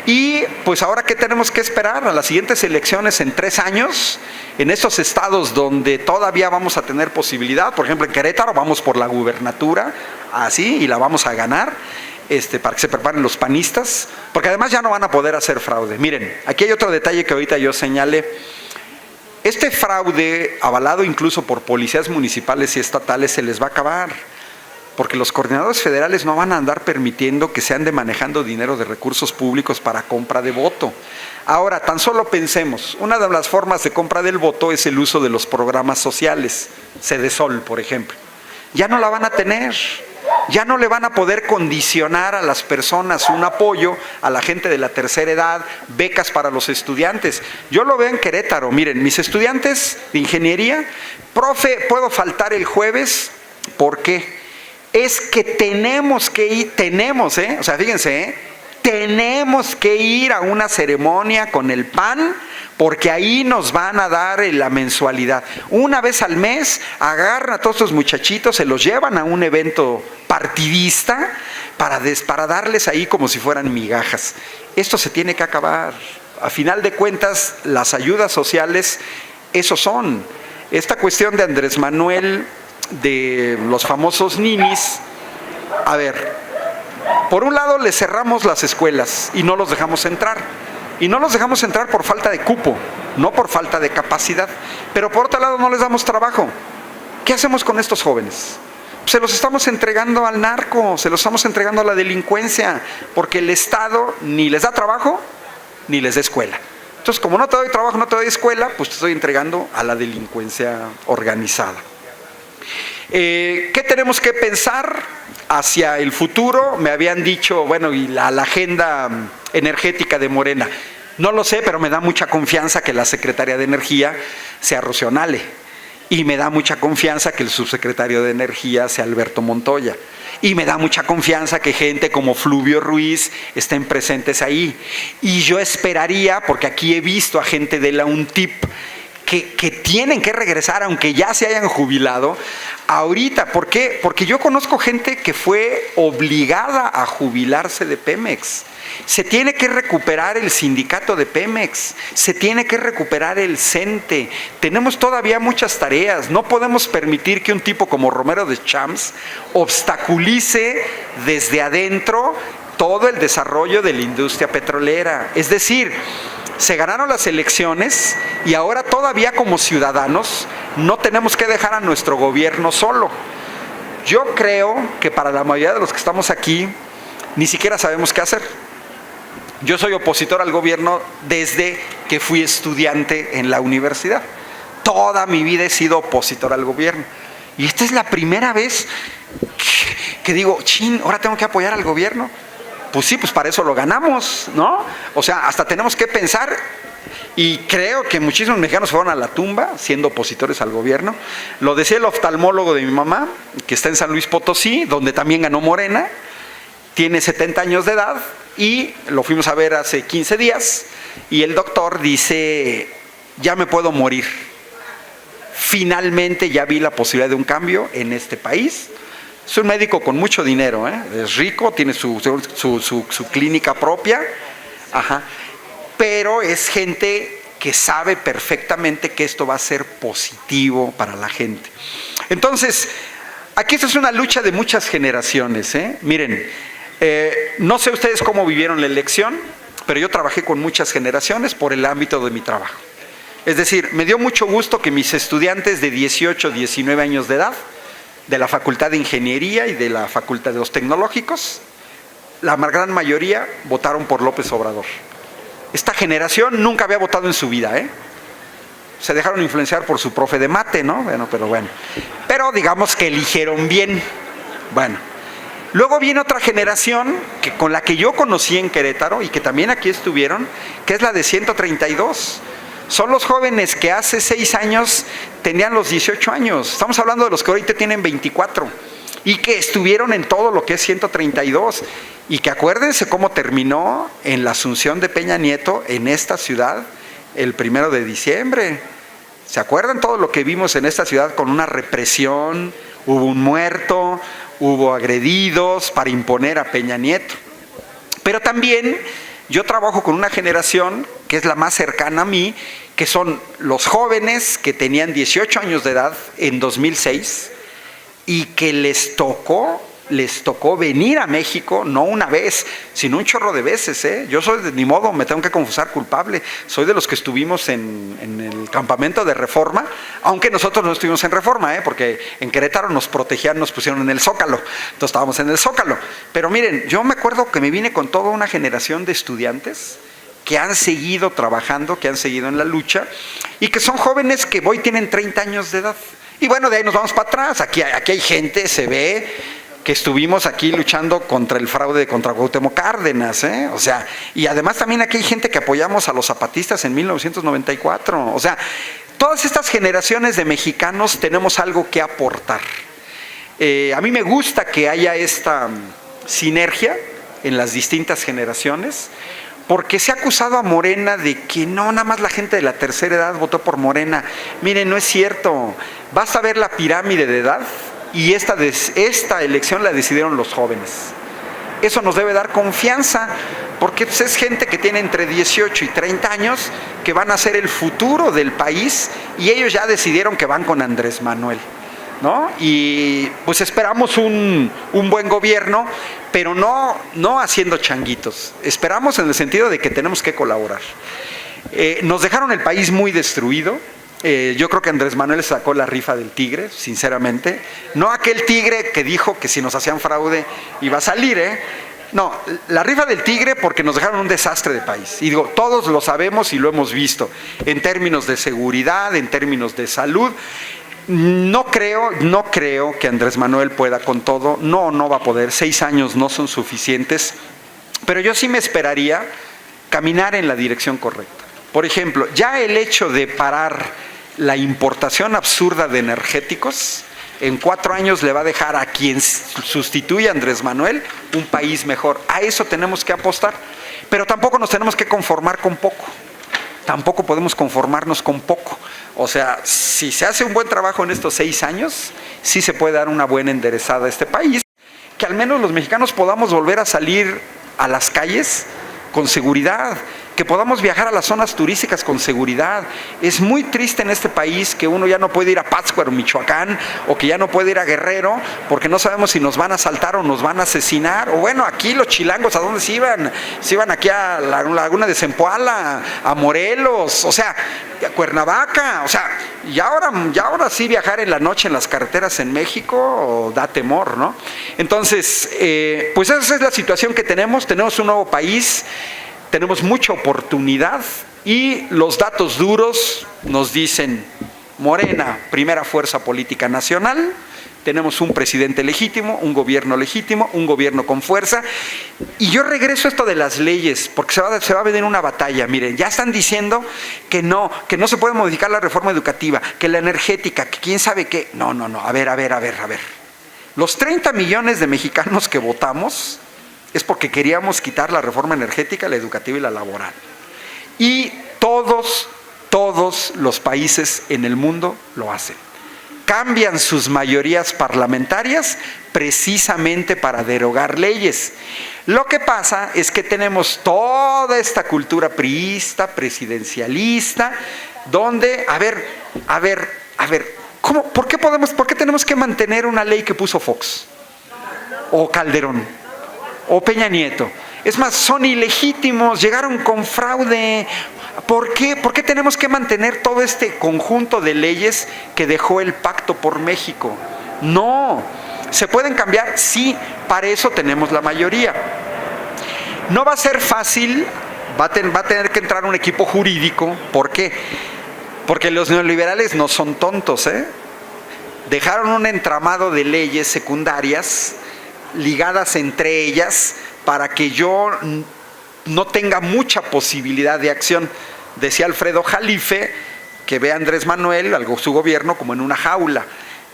y pues ahora ¿qué tenemos que esperar? A las siguientes elecciones en 3 años, en estos estados donde todavía vamos a tener posibilidad, por ejemplo en Querétaro vamos por la gubernatura, así, y la vamos a ganar, para que se preparen los panistas, porque además ya no van a poder hacer fraude. Miren, aquí hay otro detalle que ahorita yo señalé. Este fraude, avalado incluso por policías municipales y estatales, se les va a acabar, porque los coordinadores federales no van a andar permitiendo que se ande manejando dinero de recursos públicos para compra de voto. Ahora, tan solo pensemos, una de las formas de compra del voto es el uso de los programas sociales, Cedesol, por ejemplo. Ya no la van a tener. Ya no le van a poder condicionar a las personas un apoyo a la gente de la tercera edad, becas para los estudiantes. Yo lo veo en Querétaro. Miren, mis estudiantes de ingeniería, profe, ¿puedo faltar el jueves? ¿Por qué? Es que tenemos que ir, o sea, fíjense, tenemos que ir a una ceremonia con el PAN, porque ahí nos van a dar la mensualidad. Una vez al mes agarran a todos estos muchachitos, se los llevan a un evento partidista para darles ahí como si fueran migajas. Esto se tiene que acabar. A final de cuentas, las ayudas sociales, eso son. Esta cuestión de Andrés Manuel, de los famosos ninis, a ver, por un lado les cerramos las escuelas y no los dejamos entrar. Y no los dejamos entrar por falta de cupo, no por falta de capacidad. Pero por otro lado no les damos trabajo. ¿Qué hacemos con estos jóvenes? Se los estamos entregando al narco, se los estamos entregando a la delincuencia, porque el Estado ni les da trabajo, ni les da escuela. Entonces, como no te doy trabajo, no te doy escuela, pues te estoy entregando a la delincuencia organizada. ¿Qué tenemos que pensar hacia el futuro? Me habían dicho, bueno, y la agenda energética de Morena. No lo sé, pero me da mucha confianza que la secretaria de Energía sea Rocío Nale. Y me da mucha confianza que el subsecretario de Energía sea Alberto Montoya. Y me da mucha confianza que gente como Fluvio Ruiz estén presentes ahí. Y yo esperaría, porque aquí he visto a gente de la UNTIP que tienen que regresar, aunque ya se hayan jubilado, ahorita. ¿Por qué? Porque yo conozco gente que fue obligada a jubilarse de Pemex. Se tiene que recuperar el sindicato de Pemex, se tiene que recuperar el CENTE. Tenemos todavía muchas tareas. No podemos permitir que un tipo como Romero de Champs obstaculice desde adentro todo el desarrollo de la industria petrolera. Es decir, se ganaron las elecciones y ahora todavía como ciudadanos no tenemos que dejar a nuestro gobierno solo. Yo creo que para la mayoría de los que estamos aquí ni siquiera sabemos qué hacer. Yo soy opositor al gobierno desde que fui estudiante en la universidad. Toda mi vida he sido opositor al gobierno. Y esta es la primera vez que digo, ahora tengo que apoyar al gobierno. Pues sí, pues para eso lo ganamos, ¿no? O sea, hasta tenemos que pensar, y creo que muchísimos mexicanos fueron a la tumba siendo opositores al gobierno. Lo decía el oftalmólogo de mi mamá, que está en San Luis Potosí, donde también ganó Morena. Tiene 70 años de edad y lo fuimos a ver hace 15 días y el doctor dice, ya me puedo morir. Finalmente ya vi la posibilidad de un cambio en este país. Es un médico con mucho dinero, es rico, tiene su clínica propia, pero es gente que sabe perfectamente que esto va a ser positivo para la gente. Entonces, aquí esto es una lucha de muchas generaciones. Miren, no sé ustedes cómo vivieron la elección, pero yo trabajé con muchas generaciones por el ámbito de mi trabajo. Es decir, me dio mucho gusto que mis estudiantes de 18, 19 años de edad, de la Facultad de Ingeniería y de la Facultad de los Tecnológicos, la gran mayoría votaron por López Obrador. Esta generación nunca había votado en su vida, Se dejaron influenciar por su profe de mate, ¿no? Pero digamos que eligieron bien. Luego viene otra generación con la que yo conocí en Querétaro y que también aquí estuvieron, que es la de 132. Son los jóvenes que hace 6 años tenían los 18 años. Estamos hablando de los que ahorita tienen 24 y que estuvieron en todo lo que es 132. Y que acuérdense cómo terminó en la asunción de Peña Nieto en esta ciudad el 1 de diciembre. ¿Se acuerdan todo lo que vimos en esta ciudad con una represión? Hubo un muerto, hubo agredidos para imponer a Peña Nieto. Pero también yo trabajo con una generación que es la más cercana a mí, que son los jóvenes que tenían 18 años de edad en 2006 y que les tocó venir a México, no una vez, sino un chorro de veces. Yo soy, de ni modo, me tengo que confesar culpable. Soy de los que estuvimos en el campamento de Reforma, aunque nosotros no estuvimos en Reforma, porque en Querétaro nos protegían, nos pusieron en el Zócalo. Entonces estábamos en el Zócalo. Pero miren, yo me acuerdo que me vine con toda una generación de estudiantes que han seguido trabajando, que han seguido en la lucha, y que son jóvenes que hoy tienen 30 años de edad. Y de ahí nos vamos para atrás. Aquí hay gente, se ve, que estuvimos aquí luchando contra el fraude contra Cuauhtémoc Cárdenas, y además también aquí hay gente que apoyamos a los zapatistas en 1994. Todas estas generaciones de mexicanos tenemos algo que aportar. A mí me gusta que haya esta sinergia en las distintas generaciones, porque se ha acusado a Morena de que no, nada más la gente de la tercera edad votó por Morena. Miren, no es cierto. Basta ver la pirámide de edad y esta elección la decidieron los jóvenes. Eso nos debe dar confianza, porque es gente que tiene entre 18 y 30 años que van a ser el futuro del país y ellos ya decidieron que van con Andrés Manuel, ¿no? Y pues esperamos un buen gobierno, pero no haciendo changuitos. Esperamos en el sentido de que tenemos que colaborar. Nos dejaron el país muy destruido. Yo creo que Andrés Manuel sacó la rifa del tigre, sinceramente. No aquel tigre que dijo que si nos hacían fraude iba a salir, No, la rifa del tigre porque nos dejaron un desastre de país. Y digo, todos lo sabemos y lo hemos visto, en términos de seguridad, en términos de salud. No creo que Andrés Manuel pueda con todo. No va a poder. 6 años no son suficientes. Pero yo sí me esperaría caminar en la dirección correcta. Por ejemplo, ya el hecho de parar la importación absurda de energéticos, en 4 años le va a dejar a quien sustituye a Andrés Manuel un país mejor. A eso tenemos que apostar. Pero tampoco nos tenemos que conformar con poco. tampoco podemos conformarnos con poco. O sea, si se hace un buen trabajo en estos 6 años, sí se puede dar una buena enderezada a este país, que al menos los mexicanos podamos volver a salir a las calles con seguridad, que podamos viajar a las zonas turísticas con seguridad. Es muy triste en este país que uno ya no puede ir a Pátzcuaro, Michoacán, o que ya no puede ir a Guerrero, porque no sabemos si nos van a asaltar o nos van a asesinar. O bueno, aquí los chilangos, ¿a dónde se iban? Se iban aquí a la laguna de Zempoala, a Morelos, o sea, a Cuernavaca, o sea, y ahora sí viajar en la noche en las carreteras en México da temor, ¿no? Entonces, pues esa es la situación que tenemos un nuevo país. Tenemos mucha oportunidad y los datos duros nos dicen: Morena, primera fuerza política nacional, tenemos un presidente legítimo, un gobierno con fuerza. Y yo regreso a esto de las leyes, porque se va a venir una batalla. Miren, ya están diciendo que no se puede modificar la reforma educativa, que la energética, que quién sabe qué. No, a ver. Los 30 millones de mexicanos que votamos es porque queríamos quitar la reforma energética, la educativa y la laboral. Y todos los países en el mundo lo hacen. Cambian sus mayorías parlamentarias precisamente para derogar leyes. Lo que pasa es que tenemos toda esta cultura priista, presidencialista, donde, a ver, ¿por qué tenemos que mantener una ley que puso Fox? O Calderón. O Peña Nieto. Es más, son ilegítimos, llegaron con fraude. ¿Por qué tenemos que mantener todo este conjunto de leyes que dejó el Pacto por México? No, ¿se pueden cambiar? Sí, para eso tenemos la mayoría. No va a ser fácil, va a tener que entrar un equipo jurídico. ¿Por qué? Porque los neoliberales no son tontos, ¿eh? Dejaron un entramado de leyes secundarias ligadas entre ellas para que yo no tenga mucha posibilidad de acción. Decía Alfredo Jalife que ve a Andrés Manuel, su gobierno, como en una jaula.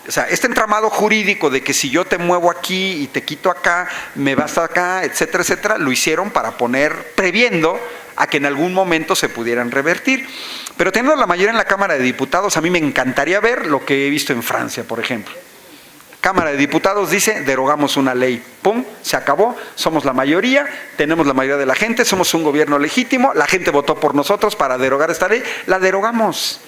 O sea, este entramado jurídico de que si yo te muevo aquí y te quito acá, me vas acá, etcétera, lo hicieron para previendo a que en algún momento se pudieran revertir. Pero teniendo la mayoría en la Cámara de Diputados, a mí me encantaría ver lo que he visto en Francia, por ejemplo. Cámara de Diputados dice: derogamos una ley, ¡pum!, se acabó, somos la mayoría, tenemos la mayoría de la gente, somos un gobierno legítimo, la gente votó por nosotros para derogar esta ley, la derogamos.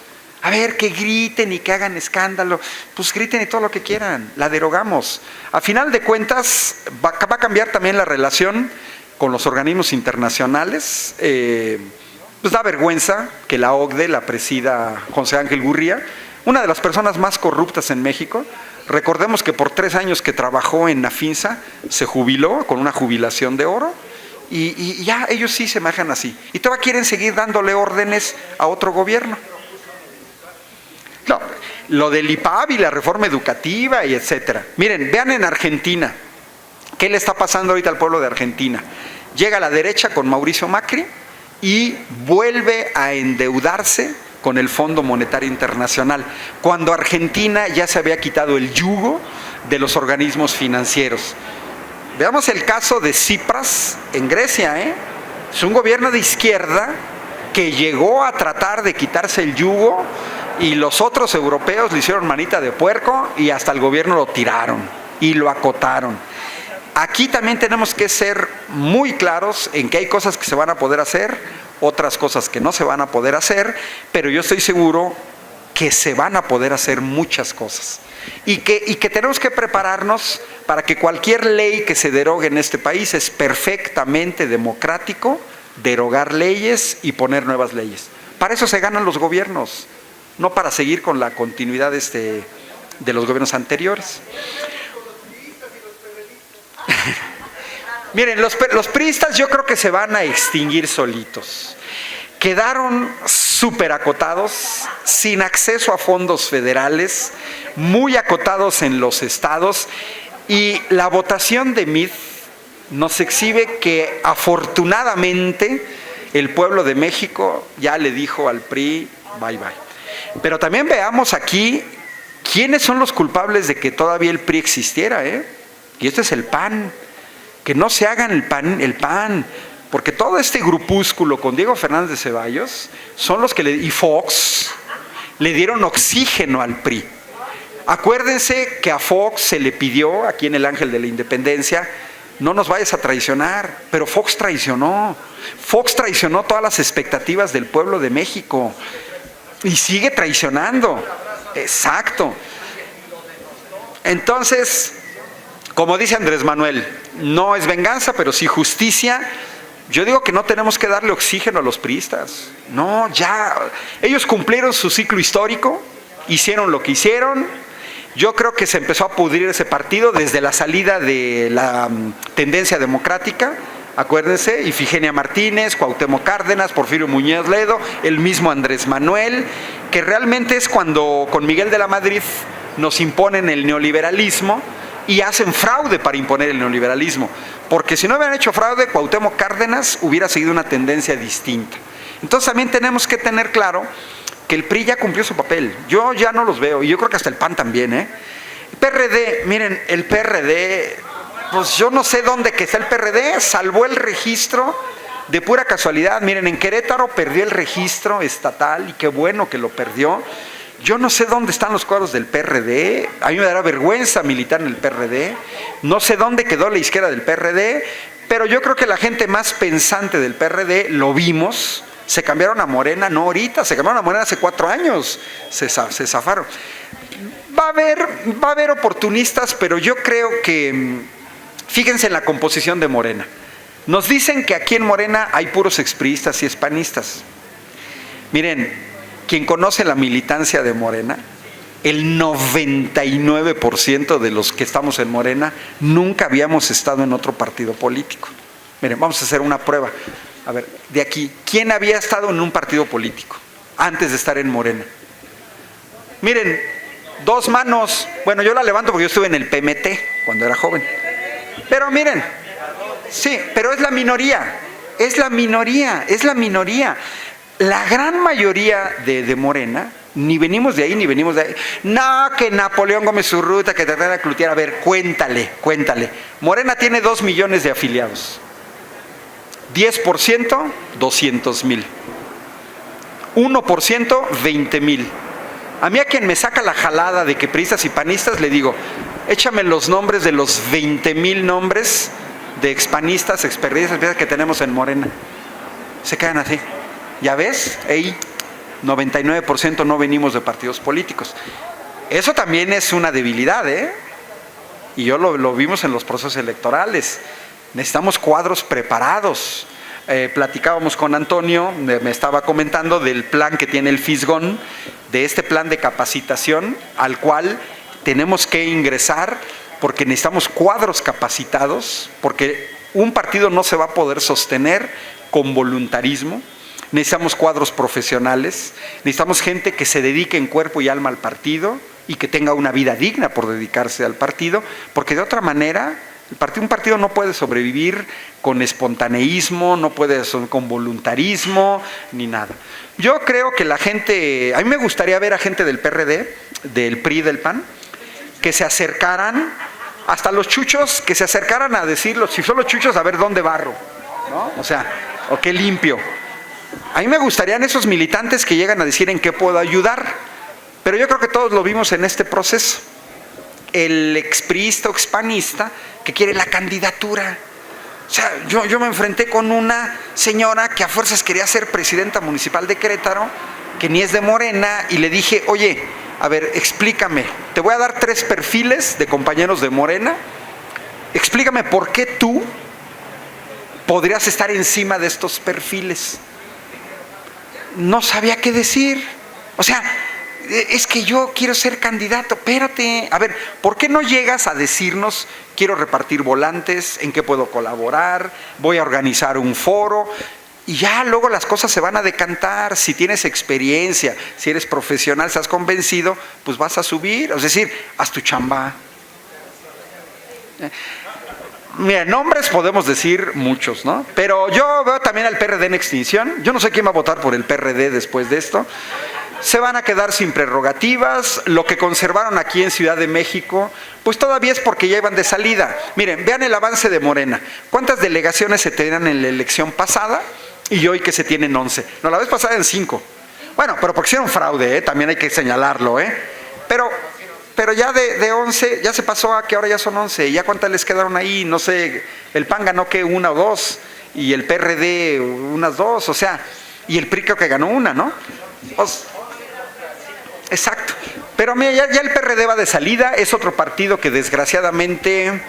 A ver, que griten y que hagan escándalo, pues griten y todo lo que quieran, la derogamos. A final de cuentas, va a cambiar también la relación con los organismos internacionales. Pues da vergüenza que la OCDE la presida José Ángel Gurría, una de las personas más corruptas en México. Recordemos que por 3 años que trabajó en Nafinsa, se jubiló con una jubilación de oro, y ya ellos sí se manejan así. Y todavía quieren seguir dándole órdenes a otro gobierno. No, lo del IPAB y la reforma educativa y etcétera. Miren, vean en Argentina, ¿qué le está pasando ahorita al pueblo de Argentina? Llega la derecha con Mauricio Macri y vuelve a endeudarse con el Fondo Monetario Internacional, cuando Argentina ya se había quitado el yugo de los organismos financieros. Veamos el caso de Tsipras en Grecia, Es un gobierno de izquierda que llegó a tratar de quitarse el yugo, y los otros europeos le hicieron manita de puerco y hasta el gobierno lo tiraron y lo acotaron. Aquí también tenemos que ser muy claros en que hay cosas que se van a poder hacer, otras cosas que no se van a poder hacer, pero yo estoy seguro que se van a poder hacer muchas cosas. Y que tenemos que prepararnos para que cualquier ley que se derogue en este país es perfectamente democrático, derogar leyes y poner nuevas leyes. Para eso se ganan los gobiernos, no para seguir con la continuidad de los gobiernos anteriores. Miren, los priistas yo creo que se van a extinguir solitos. Quedaron súper acotados, sin acceso a fondos federales, muy acotados en los estados, y la votación de Meade nos exhibe que afortunadamente el pueblo de México ya le dijo al PRI bye bye. Pero también veamos aquí quiénes son los culpables de que todavía el PRI existiera, Y este es el PAN. Que no se hagan el PAN. Porque todo este grupúsculo con Diego Fernández de Ceballos son los que y Fox le dieron oxígeno al PRI. Acuérdense que a Fox se le pidió, aquí en el Ángel de la Independencia, no nos vayas a traicionar, pero Fox traicionó. Fox traicionó todas las expectativas del pueblo de México y sigue traicionando. Exacto. Entonces, como dice Andrés Manuel, no es venganza, pero sí justicia. Yo digo que no tenemos que darle oxígeno a los priistas. No, ya. Ellos cumplieron su ciclo histórico, hicieron lo que hicieron. Yo creo que se empezó a pudrir ese partido desde la salida de la tendencia democrática. Acuérdense, Ifigenia Martínez, Cuauhtémoc Cárdenas, Porfirio Muñoz Ledo, el mismo Andrés Manuel, que realmente es cuando con Miguel de la Madrid nos imponen el neoliberalismo y hacen fraude para imponer el neoliberalismo. Porque si no hubieran hecho fraude, Cuauhtémoc Cárdenas hubiera seguido una tendencia distinta. Entonces también tenemos que tener claro que el PRI ya cumplió su papel. Yo ya no los veo, y yo creo que hasta el PAN también, El PRD, miren, el PRD, pues yo no sé dónde que está el PRD, salvó el registro de pura casualidad. Miren, en Querétaro perdió el registro estatal, y qué bueno que lo perdió. Yo no sé dónde están los cuadros del PRD, a mí me dará vergüenza militar en el PRD, no sé dónde quedó la izquierda del PRD, pero yo creo que la gente más pensante del PRD, lo vimos, se cambiaron a Morena, no ahorita, se cambiaron a Morena hace 4 años, se zafaron. Va a haber oportunistas, pero yo creo que, fíjense en la composición de Morena. Nos dicen que aquí en Morena hay puros expriistas y expanistas. Miren, quien conoce la militancia de Morena, el 99% de los que estamos en Morena nunca habíamos estado en otro partido político. Miren, vamos a hacer una prueba. A ver, de aquí, ¿quién había estado en un partido político antes de estar en Morena? Miren, 2 manos. Bueno, yo la levanto porque yo estuve en el PMT cuando era joven. Pero miren, sí, pero es la minoría. Es la minoría. La gran mayoría de Morena, ni venimos de ahí, ni venimos de ahí. No, que Napoleón Gómez Urrutia, que te trae a Cloutier. A ver, cuéntale. Morena tiene 2 millones de afiliados. 10%, 200,000. 1%, 20,000. A mí, a quien me saca la jalada de que priistas y panistas, le digo, échame los nombres de los 20,000 nombres de expanistas, experiencias que tenemos en Morena. Se quedan así. ¿Ya ves? 99% no venimos de partidos políticos. Eso también es una debilidad, Y yo lo vimos en los procesos electorales. Necesitamos cuadros preparados. Platicábamos con Antonio, me estaba comentando del plan que tiene el Fisgón, de este plan de capacitación al cual tenemos que ingresar porque necesitamos cuadros capacitados, porque un partido no se va a poder sostener con voluntarismo. Necesitamos cuadros profesionales, necesitamos gente que se dedique en cuerpo y alma al partido y que tenga una vida digna por dedicarse al partido, porque de otra manera un partido no puede sobrevivir con espontaneísmo, no puede con voluntarismo, ni nada. Yo creo que la gente, a mí me gustaría ver a gente del PRD, del PRI, del PAN, que se acercaran, hasta los chuchos, que se acercaran a decirlo, si son los chuchos, a ver dónde barro, ¿no? O qué limpio. A mí me gustarían esos militantes que llegan a decir en qué puedo ayudar, pero yo creo que todos lo vimos en este proceso. El expriista o expanista que quiere la candidatura. O sea, yo me enfrenté con una señora que a fuerzas quería ser presidenta municipal de Querétaro, que ni es de Morena, y le dije, oye, a ver, explícame, te voy a dar 3 perfiles de compañeros de Morena, explícame por qué tú podrías estar encima de estos perfiles. No sabía qué decir. O sea, es que yo quiero ser candidato. Espérate, a ver, ¿por qué no llegas a decirnos, quiero repartir volantes, en qué puedo colaborar, voy a organizar un foro? Y ya luego las cosas se van a decantar. Si tienes experiencia, si eres profesional, estás convencido, pues vas a subir. Es decir, haz tu chamba. Mira, nombres podemos decir muchos, ¿no? Pero yo veo también al PRD en extinción. Yo no sé quién va a votar por el PRD después de esto. se van a quedar sin prerrogativas. Lo que conservaron aquí en Ciudad de México, pues todavía es porque ya iban de salida. Miren, vean el avance de Morena. ¿Cuántas delegaciones se tenían en la elección pasada? Y hoy que se tienen 11. No, la vez pasada en 5. Bueno, pero porque hicieron fraude, también hay que señalarlo, Pero ya de 11, ya se pasó a que ahora ya son 11. ¿Ya cuántas les quedaron ahí? No sé, el PAN ganó que 1 o 2, y el PRD unas 2, o sea, y el PRI creo que ganó 1, ¿no? Exacto. Pero mira, ya el PRD va de salida, es otro partido que desgraciadamente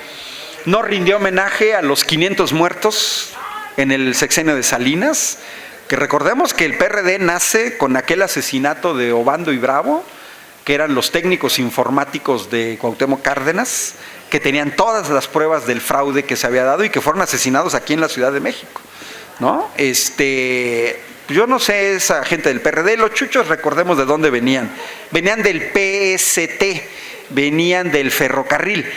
no rindió homenaje a los 500 muertos en el sexenio de Salinas, que recordemos que el PRD nace con aquel asesinato de Obando y Bravo, que eran los técnicos informáticos de Cuauhtémoc Cárdenas, que tenían todas las pruebas del fraude que se había dado y que fueron asesinados aquí en la Ciudad de México, ¿no? Yo no sé, esa gente del PRD, los chuchos, recordemos de dónde venían. Venían del PST, venían del ferrocarril.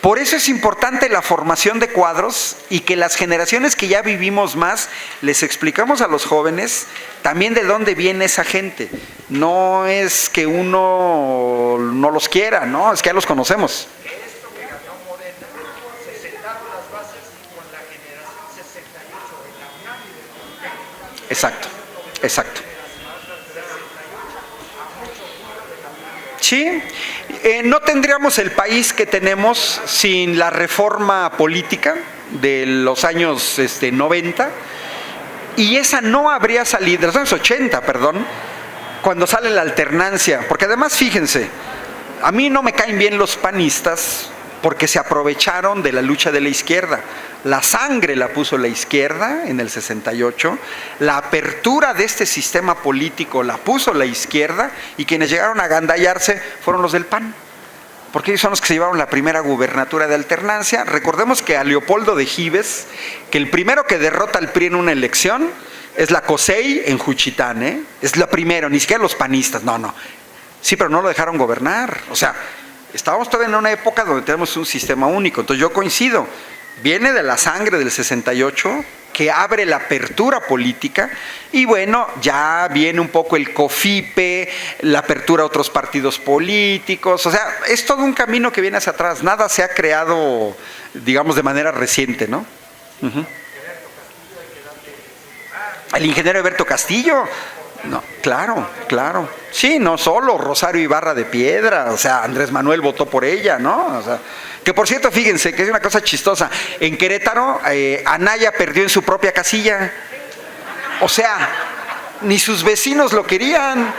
Por eso es importante la formación de cuadros y que las generaciones que ya vivimos más, les explicamos a los jóvenes también de dónde viene esa gente. No es que uno no los quiera, ¿no? Es que ya los conocemos. Esto que ganó Morena, se sentaron las bases con la generación 68 de la UNAM y de la UNAM. Exacto, exacto. Sí, no tendríamos el país que tenemos sin la reforma política de los años 90, y esa no habría salido, de los años 80, perdón, cuando sale la alternancia, porque además fíjense, a mí no me caen bien los panistas porque se aprovecharon de la lucha de la izquierda. La sangre la puso la izquierda en el 68, la apertura de este sistema político la puso la izquierda, y quienes llegaron a agandallarse fueron los del PAN, porque ellos son los que se llevaron la primera gubernatura de alternancia. Recordemos que a Leopoldo de Gives, que el primero que derrota al PRI en una elección es la COSEI en Juchitán, es la primera, ni siquiera los panistas, no. Sí, pero no lo dejaron gobernar, o sea, estábamos todavía en una época donde tenemos un sistema único. Entonces yo coincido, viene de la sangre del 68, que abre la apertura política, y bueno, ya viene un poco el COFIPE, la apertura a otros partidos políticos, o sea, es todo un camino que viene hacia atrás, nada se ha creado, digamos, de manera reciente, ¿no? Uh-huh. El ingeniero Eberto Castillo. No, claro. Sí, no solo Rosario Ibarra de Piedra, o sea, Andrés Manuel votó por ella, ¿no? O sea, que por cierto, fíjense, que es una cosa chistosa. En Querétaro, Anaya perdió en su propia casilla. O sea, ni sus vecinos lo querían.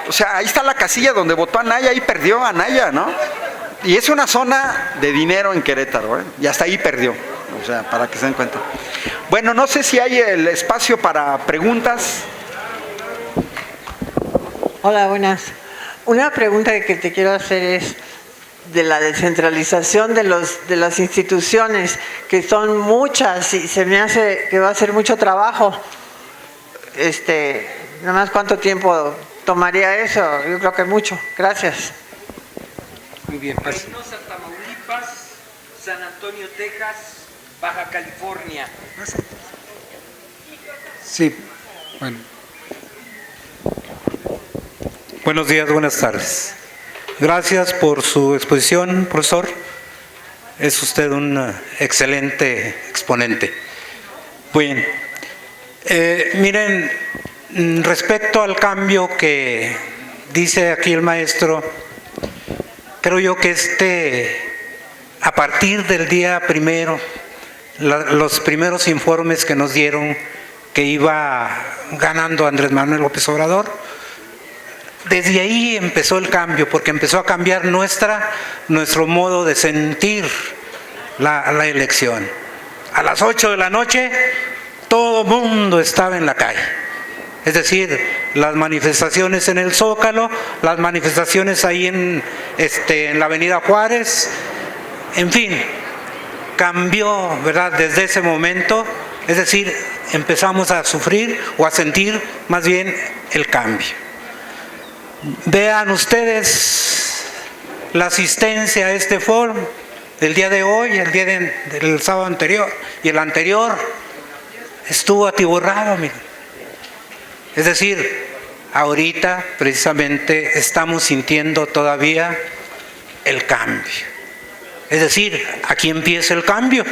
O sea, ahí está la casilla donde votó Anaya, ahí perdió Anaya, ¿no? Y es una zona de dinero en Querétaro, y hasta ahí perdió. O sea, para que se den cuenta. Bueno, no sé si hay el espacio para preguntas. Hola, buenas. Una pregunta que te quiero hacer es de la descentralización de las instituciones, que son muchas, y se me hace que va a ser mucho trabajo. Nada más, ¿cuánto tiempo tomaría eso? Yo creo que mucho. Gracias. Muy bien, Reynosa, Tamaulipas, San Antonio, Texas, Baja California. Sí, bueno. Buenos días, buenas tardes. Gracias por su exposición, profesor. Es usted un excelente exponente. Bien. Miren, respecto al cambio que dice aquí el maestro, creo yo que a partir del día primero, los primeros informes que nos dieron que iba ganando Andrés Manuel López Obrador, desde ahí empezó el cambio, porque empezó a cambiar nuestro modo de sentir la elección. A las 8 de la noche, todo el mundo estaba en la calle. Es decir, las manifestaciones en el Zócalo, las manifestaciones ahí en la Avenida Juárez, en fin, cambió, ¿verdad? Desde ese momento, es decir, empezamos a sufrir o a sentir más bien el cambio. Vean ustedes la asistencia a este foro del día de hoy, el día del sábado anterior y el anterior, estuvo atiborrado, miren. Es decir, ahorita precisamente estamos sintiendo todavía el cambio. Es decir, aquí empieza el cambio,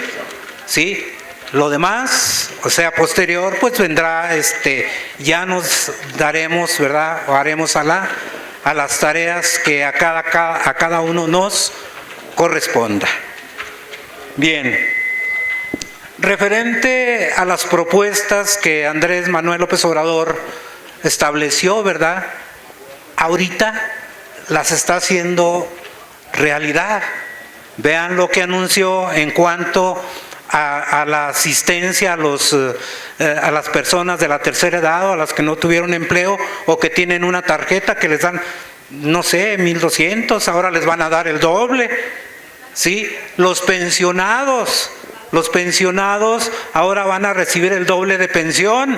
¿sí? Lo demás, o sea, posterior, pues vendrá, ya nos daremos, ¿verdad? O haremos a las tareas que a cada uno nos corresponda. Bien, referente a las propuestas que Andrés Manuel López Obrador estableció, ¿verdad? Ahorita las está haciendo realidad. Vean lo que anunció en cuanto a la asistencia a las personas de la tercera edad o a las que no tuvieron empleo o que tienen una tarjeta que les dan, no sé, 1,200, ahora les van a dar el doble, ¿sí? Los pensionados ahora van a recibir el doble de pensión,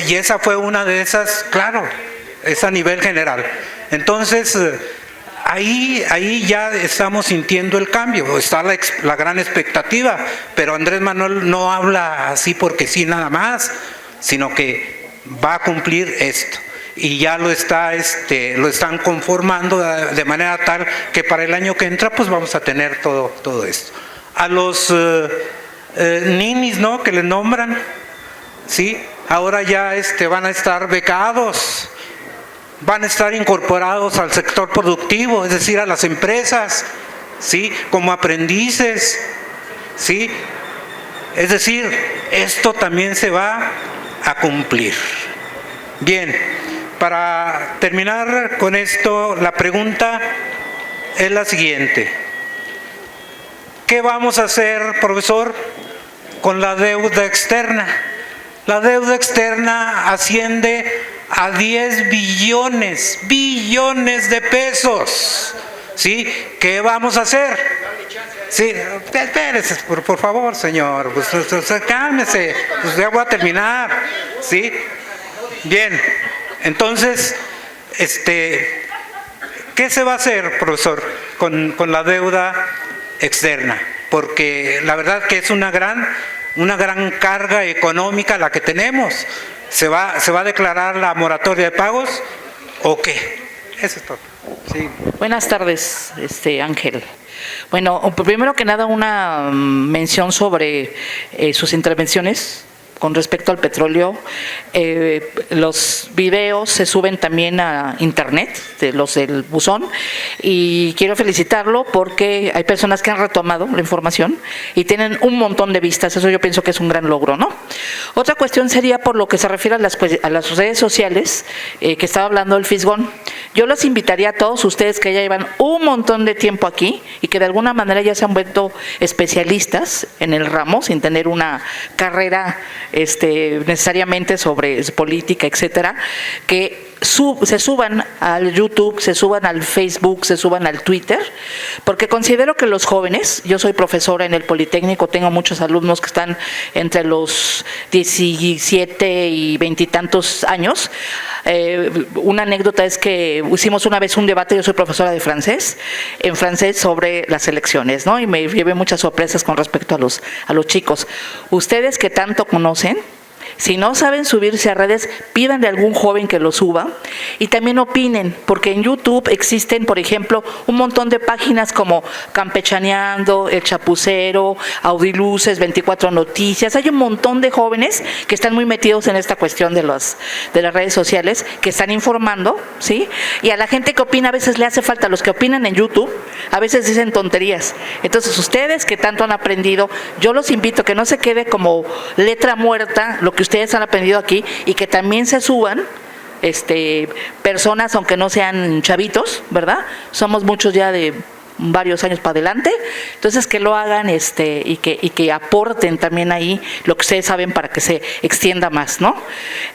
y esa fue una de esas, claro, es a nivel general. Entonces, ahí ya estamos sintiendo el cambio, está la gran expectativa, pero Andrés Manuel no habla así porque sí nada más, sino que va a cumplir esto. Y ya lo están conformando de manera tal que para el año que entra pues vamos a tener todo esto. A los ninis, ¿no?, que les nombran, ¿sí? Ahora ya van a estar becados, van a estar incorporados al sector productivo, es decir, a las empresas, ¿sí?, como aprendices, ¿sí? Es decir, esto también se va a cumplir. Bien, para terminar con esto, la pregunta es la siguiente. ¿Qué vamos a hacer, profesor, con la deuda externa? La deuda externa asciende a 10 billones de pesos, ¿sí? ¿Qué vamos a hacer? Sí, espérese, por favor, señor, pues cálmese, pues ya voy a terminar, ¿sí? Bien, entonces, ¿qué se va a hacer, profesor, con la deuda externa? Porque la verdad que es una gran carga económica la que tenemos. ¿Se va a declarar la moratoria de pagos o qué? Eso es todo. Sí. Buenas tardes, Ángel. Bueno, primero que nada una mención sobre sus intervenciones con respecto al petróleo. Los videos se suben también a internet, de los del buzón, y quiero felicitarlo porque hay personas que han retomado la información y tienen un montón de vistas. Eso yo pienso que es un gran logro, ¿no? Otra cuestión sería por lo que se refiere a las redes sociales, que estaba hablando el Fisgón. Yo los invitaría a todos ustedes que ya llevan un montón de tiempo aquí y que de alguna manera ya se han vuelto especialistas en el ramo sin tener una carrera necesariamente sobre política, etcétera, que se suban al YouTube, se suban al Facebook, se suban al Twitter, porque considero que los jóvenes, yo soy profesora en el Politécnico, tengo muchos alumnos que están entre los 17 y 20 y tantos años. Una anécdota es que hicimos una vez un debate, yo soy profesora de francés, en francés sobre las elecciones, ¿no? Y me llevé muchas sorpresas con respecto a los chicos. Ustedes que tanto conocen, si no saben subirse a redes, pídanle a algún joven que lo suba y también opinen, porque en YouTube existen, por ejemplo, un montón de páginas como Campechaneando, El Chapucero, Audiluces, 24 Noticias. Hay un montón de jóvenes que están muy metidos en esta cuestión de las redes sociales, que están informando, ¿sí? Y a la gente que opina a veces le hace falta, los que opinan en YouTube, a veces dicen tonterías. Entonces, ustedes que tanto han aprendido, yo los invito a que no se quede como letra muerta lo que ustedes han aprendido aquí y que también se suban personas, aunque no sean chavitos, ¿verdad? Somos muchos ya de varios años para adelante, entonces que lo hagan y que aporten también ahí lo que ustedes saben para que se extienda más, ¿no?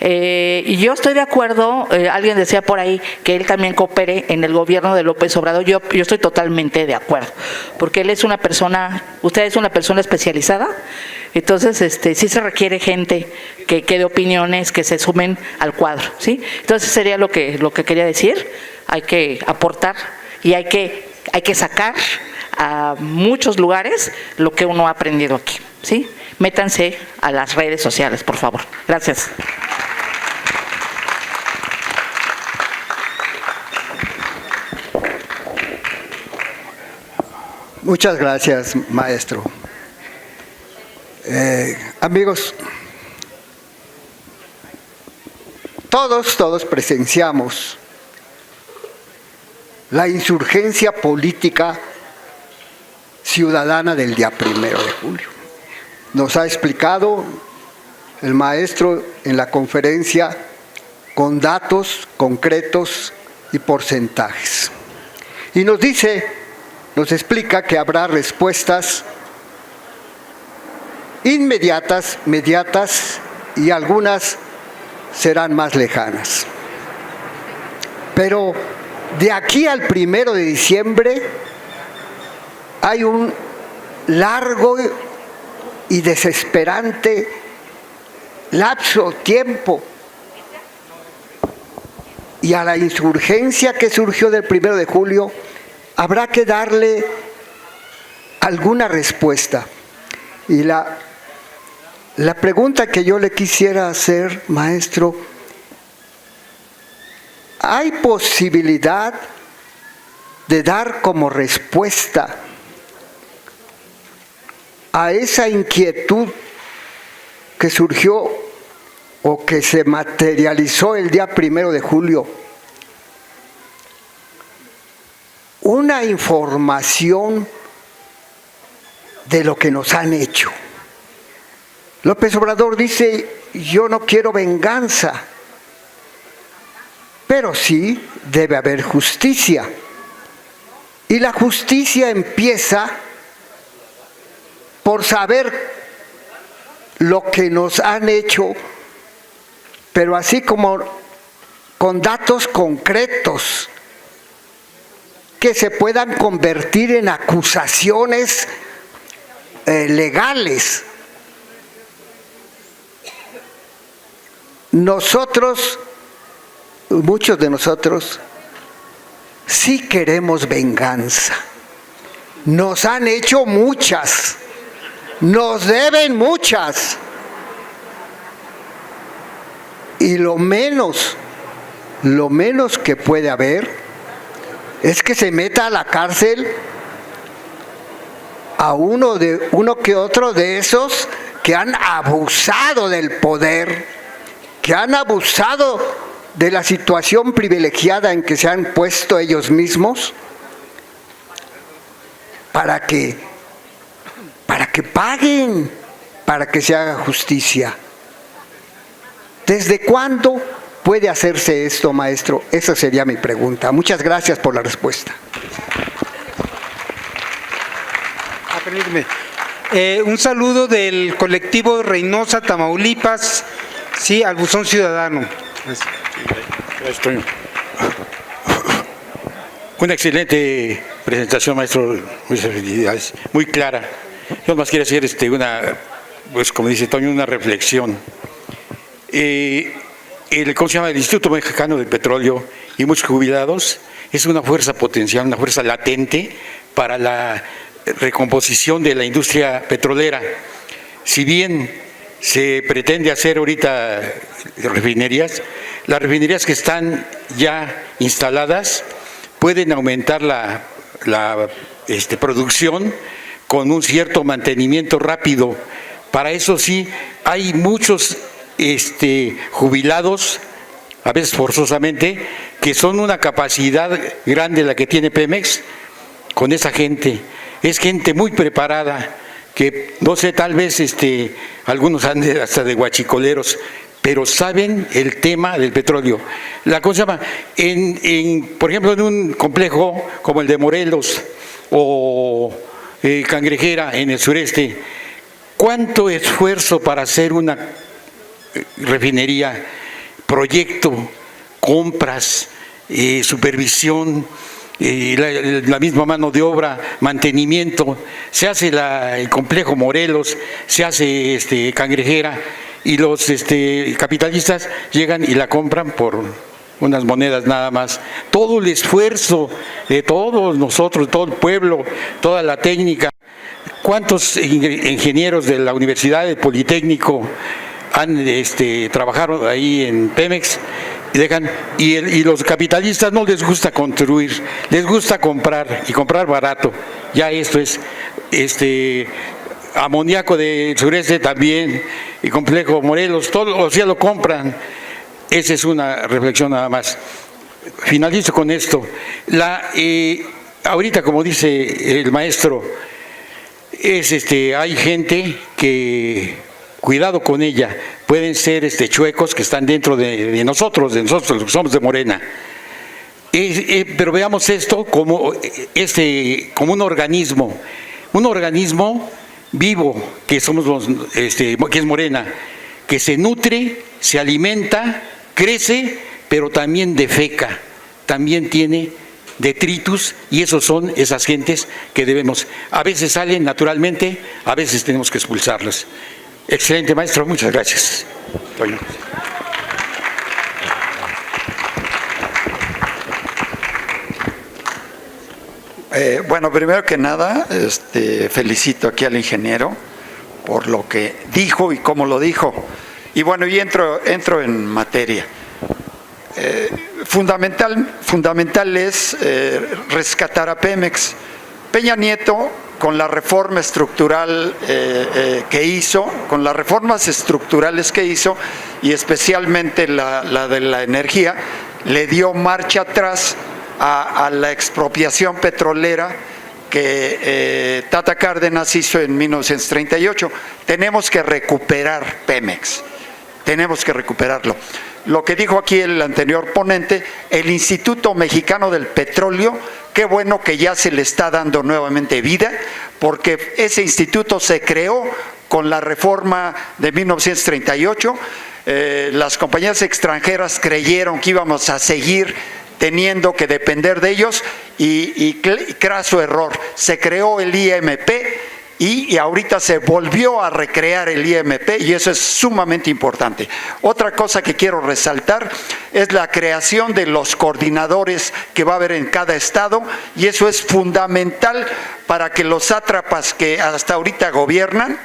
Y yo estoy de acuerdo, alguien decía por ahí que él también coopere en el gobierno de López Obrador. Yo estoy totalmente de acuerdo, porque él es una persona, usted es una persona especializada. Entonces, sí se requiere gente que dé opiniones, que se sumen al cuadro, ¿sí? Entonces sería lo que quería decir. Hay que aportar y hay que sacar a muchos lugares lo que uno ha aprendido aquí, ¿sí? Métanse a las redes sociales, por favor. Gracias. Muchas gracias, maestro. Amigos, todos presenciamos la insurgencia política ciudadana del día 1 de julio. Nos ha explicado el maestro en la conferencia con datos concretos y porcentajes. Y nos explica que habrá respuestas inmediatas, mediatas y algunas serán más lejanas. Pero de aquí al 1 de diciembre hay un largo y desesperante lapso, tiempo. Y a la insurgencia que surgió del 1 de julio habrá que darle alguna respuesta. Y la pregunta que yo le quisiera hacer, maestro, ¿hay posibilidad de dar como respuesta a esa inquietud que surgió o que se materializó el día 1 de julio? Una información de lo que nos han hecho. López Obrador dice, yo no quiero venganza, pero sí debe haber justicia. Y la justicia empieza por saber lo que nos han hecho, pero así como con datos concretos que se puedan convertir en acusaciones legales. Nosotros, muchos de nosotros, sí queremos venganza. Nos han hecho muchas, nos deben muchas. Y lo menos que puede haber es que se meta a la cárcel a uno que otro de esos que han abusado del poder, que han abusado de la situación privilegiada en que se han puesto ellos mismos, para que paguen, para que se haga justicia. ¿Desde cuándo puede hacerse esto, maestro? Esa sería mi pregunta. Muchas gracias por la respuesta. Un saludo del colectivo Reynosa, Tamaulipas, sí, al Buzón Ciudadano. Gracias, Toño. Una excelente presentación, maestro. Muchas felicidades. Muy clara. Yo más quiero hacer pues como dice Toño, una reflexión. ¿Cómo se llama? El Instituto Mexicano del Petróleo y muchos jubilados es una fuerza potencial, una fuerza latente para la recomposición de la industria petrolera. Si bien se pretende hacer ahorita refinerías, las refinerías que están ya instaladas pueden aumentar la producción con un cierto mantenimiento rápido. Para eso sí, hay muchos jubilados, a veces forzosamente, que son una capacidad grande la que tiene Pemex con esa gente. Es gente muy preparada, que no sé, tal vez algunos han hasta de guachicoleros, pero saben el tema del petróleo. ¿Cómo se llama? Por ejemplo, en un complejo como el de Morelos o Cangrejera en el sureste, ¿cuánto esfuerzo para hacer una refinería, proyecto, compras, supervisión, la misma mano de obra, mantenimiento? Se hace el complejo Morelos, se hace Cangrejera, y los capitalistas llegan y la compran por unas monedas nada más. Todo el esfuerzo de todos nosotros, de todo el pueblo, toda la técnica. ¿Cuántos ingenieros de la Universidad del Politécnico trabajaron ahí en Pemex? y los capitalistas no les gusta construir, les gusta comprar y comprar barato. Ya esto es amoníaco del sureste también, y complejo Morelos, todo, o sea, lo compran. Esa es una reflexión nada más. Finalizo con esto. Ahorita, como dice el maestro, hay gente que, cuidado con ella, pueden ser chuecos que están dentro de nosotros los que somos de Morena. Pero veamos esto como un organismo vivo que somos que es Morena, que se nutre, se alimenta, crece, pero también defeca, también tiene detritus, y esos son esas gentes que debemos, a veces salen naturalmente, a veces tenemos que expulsarlas. Excelente, maestro, muchas gracias. Bueno, primero que nada, felicito aquí al ingeniero por lo que dijo y cómo lo dijo. Y bueno, y entro en materia. Fundamental es rescatar a Pemex. Peña Nieto, con la reforma estructural que hizo, con las reformas estructurales que hizo, y especialmente la de la energía, le dio marcha atrás a la expropiación petrolera que Tata Cárdenas hizo en 1938. Tenemos que recuperar Pemex, tenemos que recuperarlo. Lo que dijo aquí el anterior ponente, el Instituto Mexicano del Petróleo, qué bueno que ya se le está dando nuevamente vida, porque ese instituto se creó con la reforma de 1938. Las compañías extranjeras creyeron que íbamos a seguir teniendo que depender de ellos y craso error. Se creó el IMP y ahorita se volvió a recrear el IMP, y eso es sumamente importante. Otra cosa que quiero resaltar es la creación de los coordinadores que va a haber en cada estado, y eso es fundamental para que los sátrapas que hasta ahorita gobiernan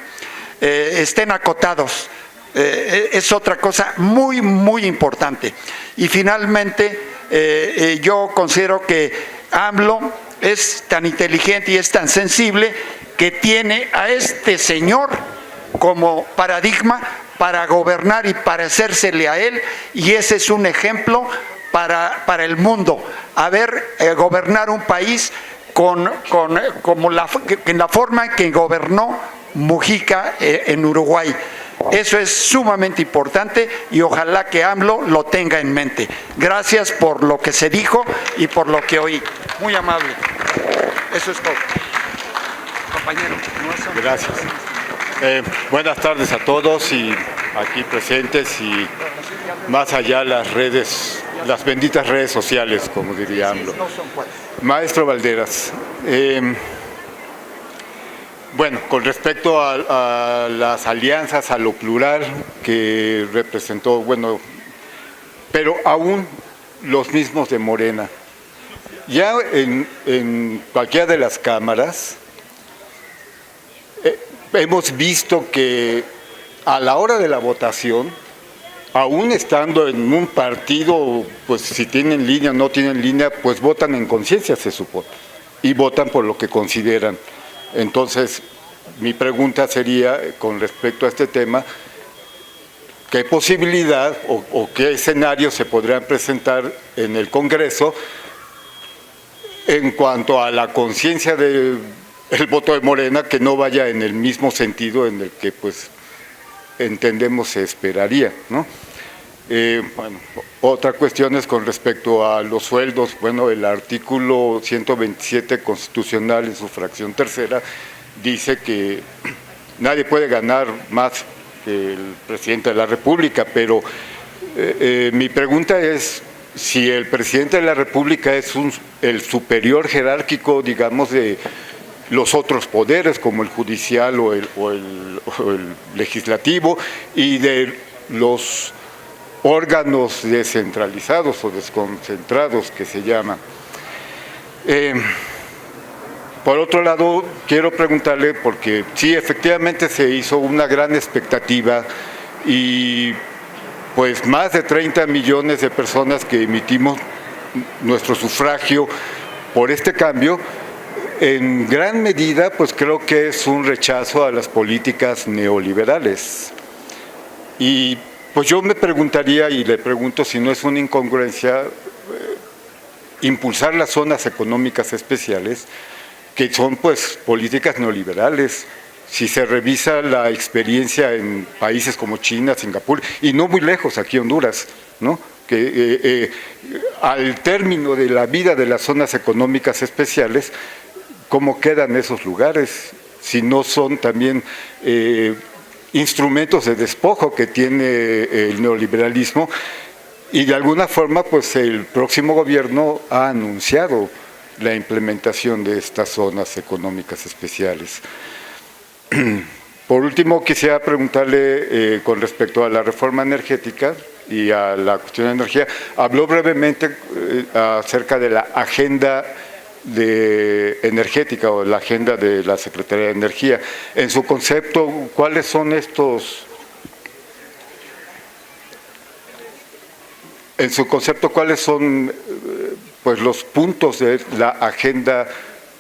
estén acotados. Es otra cosa muy, muy importante. Y finalmente, yo considero que AMLO es tan inteligente y es tan sensible que tiene a este señor como paradigma para gobernar y parecérsele a él, y ese es un ejemplo para el mundo. Gobernar un país en la forma en que gobernó Mujica en Uruguay. Eso es sumamente importante y ojalá que AMLO lo tenga en mente. Gracias por lo que se dijo y por lo que oí. Muy amable. Eso es todo. Compañero. Gracias. Buenas tardes a todos y aquí presentes y más allá las redes, las benditas redes sociales, como diría AMLO. Maestro Valderas, bueno, con respecto a las alianzas, a lo plural que representó, bueno, pero aún los mismos de Morena. Ya en cualquiera de las cámaras hemos visto que a la hora de la votación, aún estando en un partido, pues si tienen línea o no tienen línea, pues votan en conciencia, se supone, y votan por lo que consideran. Entonces, mi pregunta sería, con respecto a este tema, ¿qué posibilidad o qué escenarios se podrían presentar en el Congreso en cuanto a la conciencia del voto de Morena, que no vaya en el mismo sentido en el que pues entendemos se esperaría, ¿no? Bueno, otra cuestión es con respecto a los sueldos. Bueno, el artículo 127 constitucional en su fracción tercera dice que nadie puede ganar más que el presidente de la República, pero mi pregunta es si el presidente de la República es el superior jerárquico, digamos, de los otros poderes como el judicial o el legislativo, y de los órganos descentralizados o desconcentrados que se llaman. Por otro lado, quiero preguntarle, porque sí, efectivamente se hizo una gran expectativa y pues más de 30 millones de personas que emitimos nuestro sufragio por este cambio, en gran medida pues creo que es un rechazo a las políticas neoliberales. Y pues yo me preguntaría y le pregunto si no es una incongruencia impulsar las zonas económicas especiales, que son pues políticas neoliberales. Si se revisa la experiencia en países como China, Singapur, y no muy lejos, aquí Honduras, ¿no? Que al término de la vida de las zonas económicas especiales, ¿cómo quedan esos lugares? Si no son también instrumentos de despojo que tiene el neoliberalismo, y de alguna forma pues el próximo gobierno ha anunciado la implementación de estas zonas económicas especiales. Por último, quisiera preguntarle con respecto a la reforma energética y a la cuestión de energía. Habló brevemente acerca de la agenda energética o la agenda de la Secretaría de Energía. En su concepto, ¿cuáles son estos? En su concepto, ¿cuáles son pues los puntos de la agenda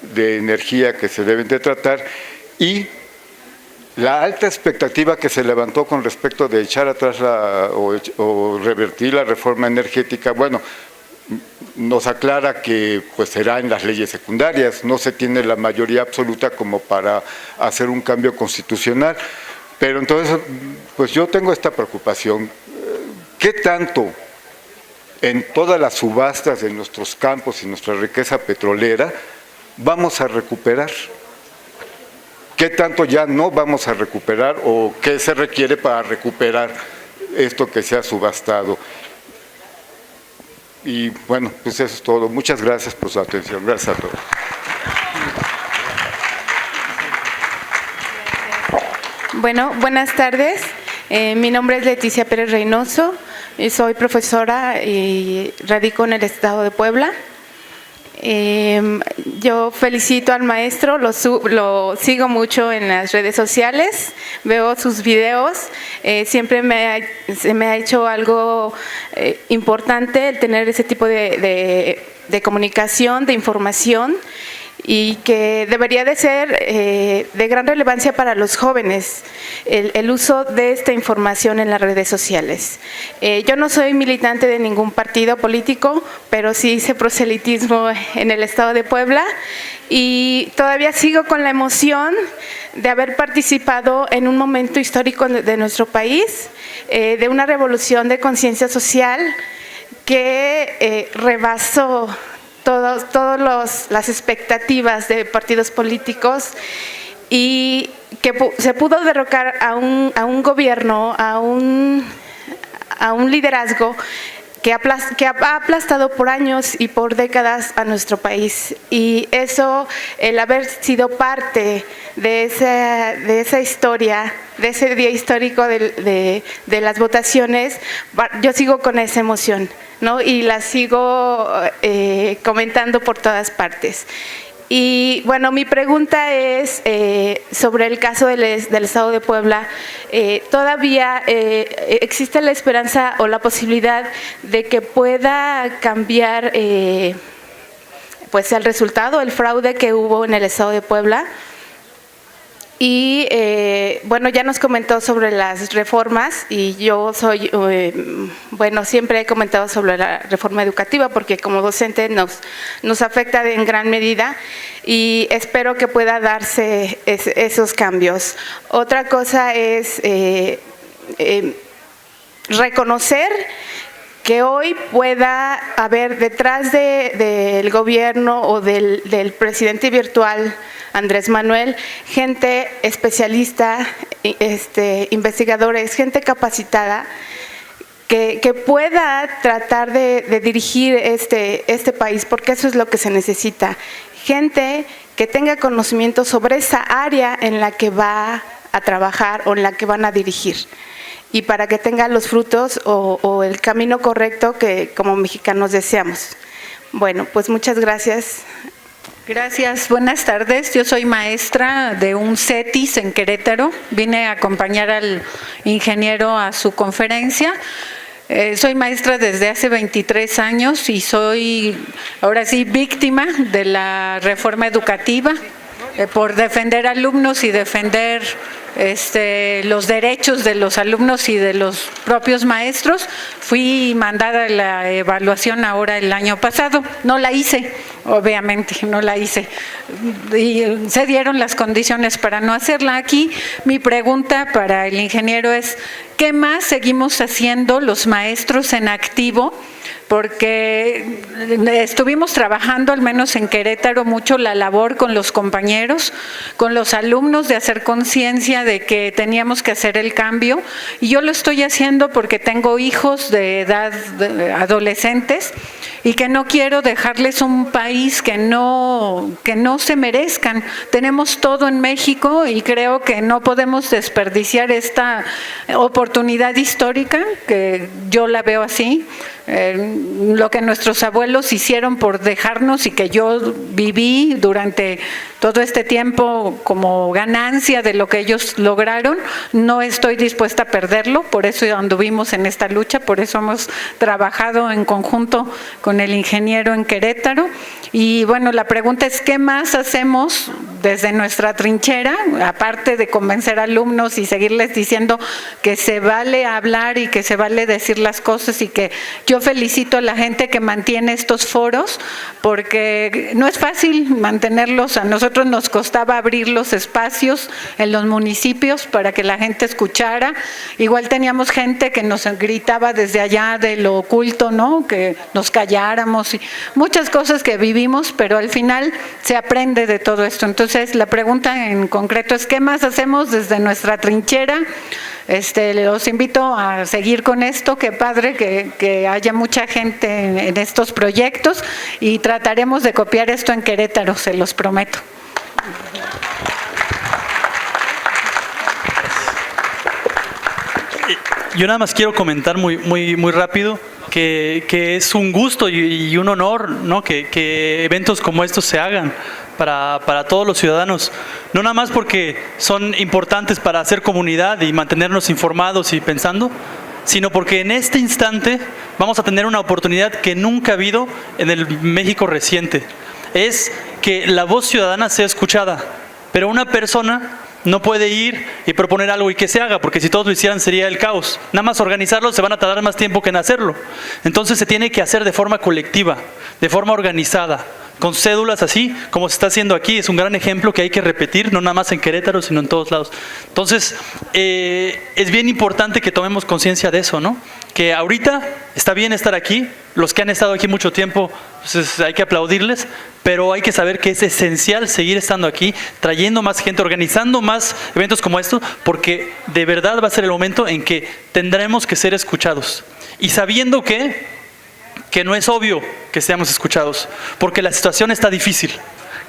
de energía que se deben de tratar? Y la alta expectativa que se levantó con respecto de echar atrás o revertir la reforma energética, bueno, nos aclara que pues será en las leyes secundarias, no se tiene la mayoría absoluta como para hacer un cambio constitucional, pero entonces pues yo tengo esta preocupación. ¿Qué tanto en todas las subastas de nuestros campos y nuestra riqueza petrolera vamos a recuperar? ¿Qué tanto ya no vamos a recuperar o qué se requiere para recuperar esto que se ha subastado? Y bueno, pues eso es todo. Muchas gracias por su atención. Gracias a todos. Bueno, buenas tardes. Mi nombre es Leticia Pérez Reynoso. Soy profesora y radico en el estado de Puebla. Yo felicito al maestro, lo sigo mucho en las redes sociales, veo sus videos, siempre se me ha hecho algo importante el tener ese tipo de comunicación, de información, y que debería de ser de gran relevancia para los jóvenes el uso de esta información en las redes sociales. Yo no soy militante de ningún partido político, pero sí hice proselitismo en el estado de Puebla y todavía sigo con la emoción de haber participado en un momento histórico de nuestro país, de una revolución de conciencia social que rebasó todas las expectativas de partidos políticos y que se pudo derrocar a un gobierno, a un liderazgo que ha aplastado por años y por décadas a nuestro país. Y eso, el haber sido parte de esa historia, de ese día histórico de las votaciones, yo sigo con esa emoción, ¿no? Y la sigo comentando por todas partes. Y bueno, mi pregunta es sobre el caso del estado de Puebla. ¿Todavía existe la esperanza o la posibilidad de que pueda cambiar pues el resultado, el fraude que hubo en el estado de Puebla? Y bueno, ya nos comentó sobre las reformas y yo soy, bueno, siempre he comentado sobre la reforma educativa porque como docente nos afecta en gran medida y espero que pueda darse esos cambios. Otra cosa es reconocer que hoy pueda haber detrás del gobierno o del presidente virtual Andrés Manuel, gente especialista, investigadores, gente capacitada que pueda tratar de dirigir este país, porque eso es lo que se necesita. Gente que tenga conocimiento sobre esa área en la que va a trabajar o en la que van a dirigir. Y para que tengan los frutos o el camino correcto que como mexicanos deseamos. Bueno, pues muchas gracias. Gracias, buenas tardes. Yo soy maestra de un CETIS en Querétaro. Vine a acompañar al ingeniero a su conferencia. Soy maestra desde hace 23 años y soy ahora sí víctima de la reforma educativa por defender alumnos y defender los derechos de los alumnos y de los propios maestros. Fui mandada a la evaluación ahora el año pasado. No la hice, obviamente, no la hice. Y se dieron las condiciones para no hacerla. Aquí mi pregunta para el ingeniero es, ¿qué más seguimos haciendo los maestros en activo? Porque estuvimos trabajando, al menos en Querétaro, mucho la labor con los compañeros, con los alumnos, de hacer conciencia de que teníamos que hacer el cambio. Y yo lo estoy haciendo porque tengo hijos de edad adolescentes y que no quiero dejarles un país que no se merezcan. Tenemos todo en México y creo que no podemos desperdiciar esta oportunidad histórica, que yo la veo así. Lo que nuestros abuelos hicieron por dejarnos y que yo viví durante todo este tiempo como ganancia de lo que ellos lograron, no estoy dispuesta a perderlo, por eso anduvimos en esta lucha, por eso hemos trabajado en conjunto con el ingeniero en Querétaro. Y bueno, la pregunta es, ¿qué más hacemos desde nuestra trinchera, aparte de convencer a alumnos y seguirles diciendo que se vale hablar y que se vale decir las cosas? Y que yo felicito a la gente que mantiene estos foros, porque no es fácil mantenerlos. A nosotros nos costaba abrir los espacios en los municipios para que la gente escuchara. Igual teníamos gente que nos gritaba desde allá de lo oculto, ¿no? Que nos calláramos y muchas cosas que vivimos, pero al final se aprende de todo esto. Entonces, la pregunta en concreto es, ¿qué más hacemos desde nuestra trinchera? Los invito a seguir con esto, qué padre que haya mucha gente en estos proyectos, y trataremos de copiar esto en Querétaro, se los prometo. Yo nada más quiero comentar muy rápido que es un gusto y un honor, ¿no? que eventos como estos se hagan para todos los ciudadanos, no nada más porque son importantes para hacer comunidad y mantenernos informados y pensando, sino porque en este instante vamos a tener una oportunidad que nunca ha habido en el México reciente. Es que la voz ciudadana sea escuchada, pero una persona no puede ir y proponer algo y que se haga, porque si todos lo hicieran sería el caos. Nada más organizarlo se van a tardar más tiempo que en hacerlo. Entonces se tiene que hacer de forma colectiva, de forma organizada, con cédulas así, como se está haciendo aquí. Es un gran ejemplo que hay que repetir, no nada más en Querétaro, sino en todos lados. Entonces, es bien importante que tomemos conciencia de eso, ¿no? Que ahorita está bien estar aquí, los que han estado aquí mucho tiempo, pues hay que aplaudirles, pero hay que saber que es esencial seguir estando aquí, trayendo más gente, organizando más eventos como estos, porque de verdad va a ser el momento en que tendremos que ser escuchados. Y sabiendo que no es obvio que seamos escuchados, porque la situación está difícil.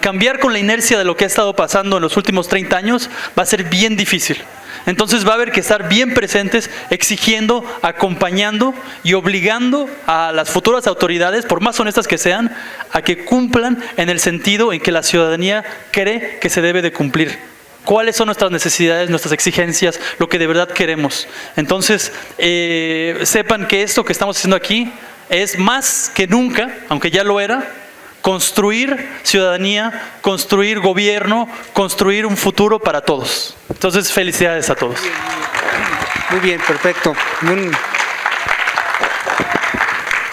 Cambiar con la inercia de lo que ha estado pasando en los últimos 30 años va a ser bien difícil. Entonces va a haber que estar bien presentes, exigiendo, acompañando y obligando a las futuras autoridades, por más honestas que sean, a que cumplan en el sentido en que la ciudadanía cree que se debe de cumplir. ¿Cuáles son nuestras necesidades, nuestras exigencias, lo que de verdad queremos? Entonces, sepan que esto que estamos haciendo aquí es más que nunca, aunque ya lo era, construir ciudadanía, construir gobierno, construir un futuro para todos. Entonces, felicidades a todos. Muy bien, perfecto.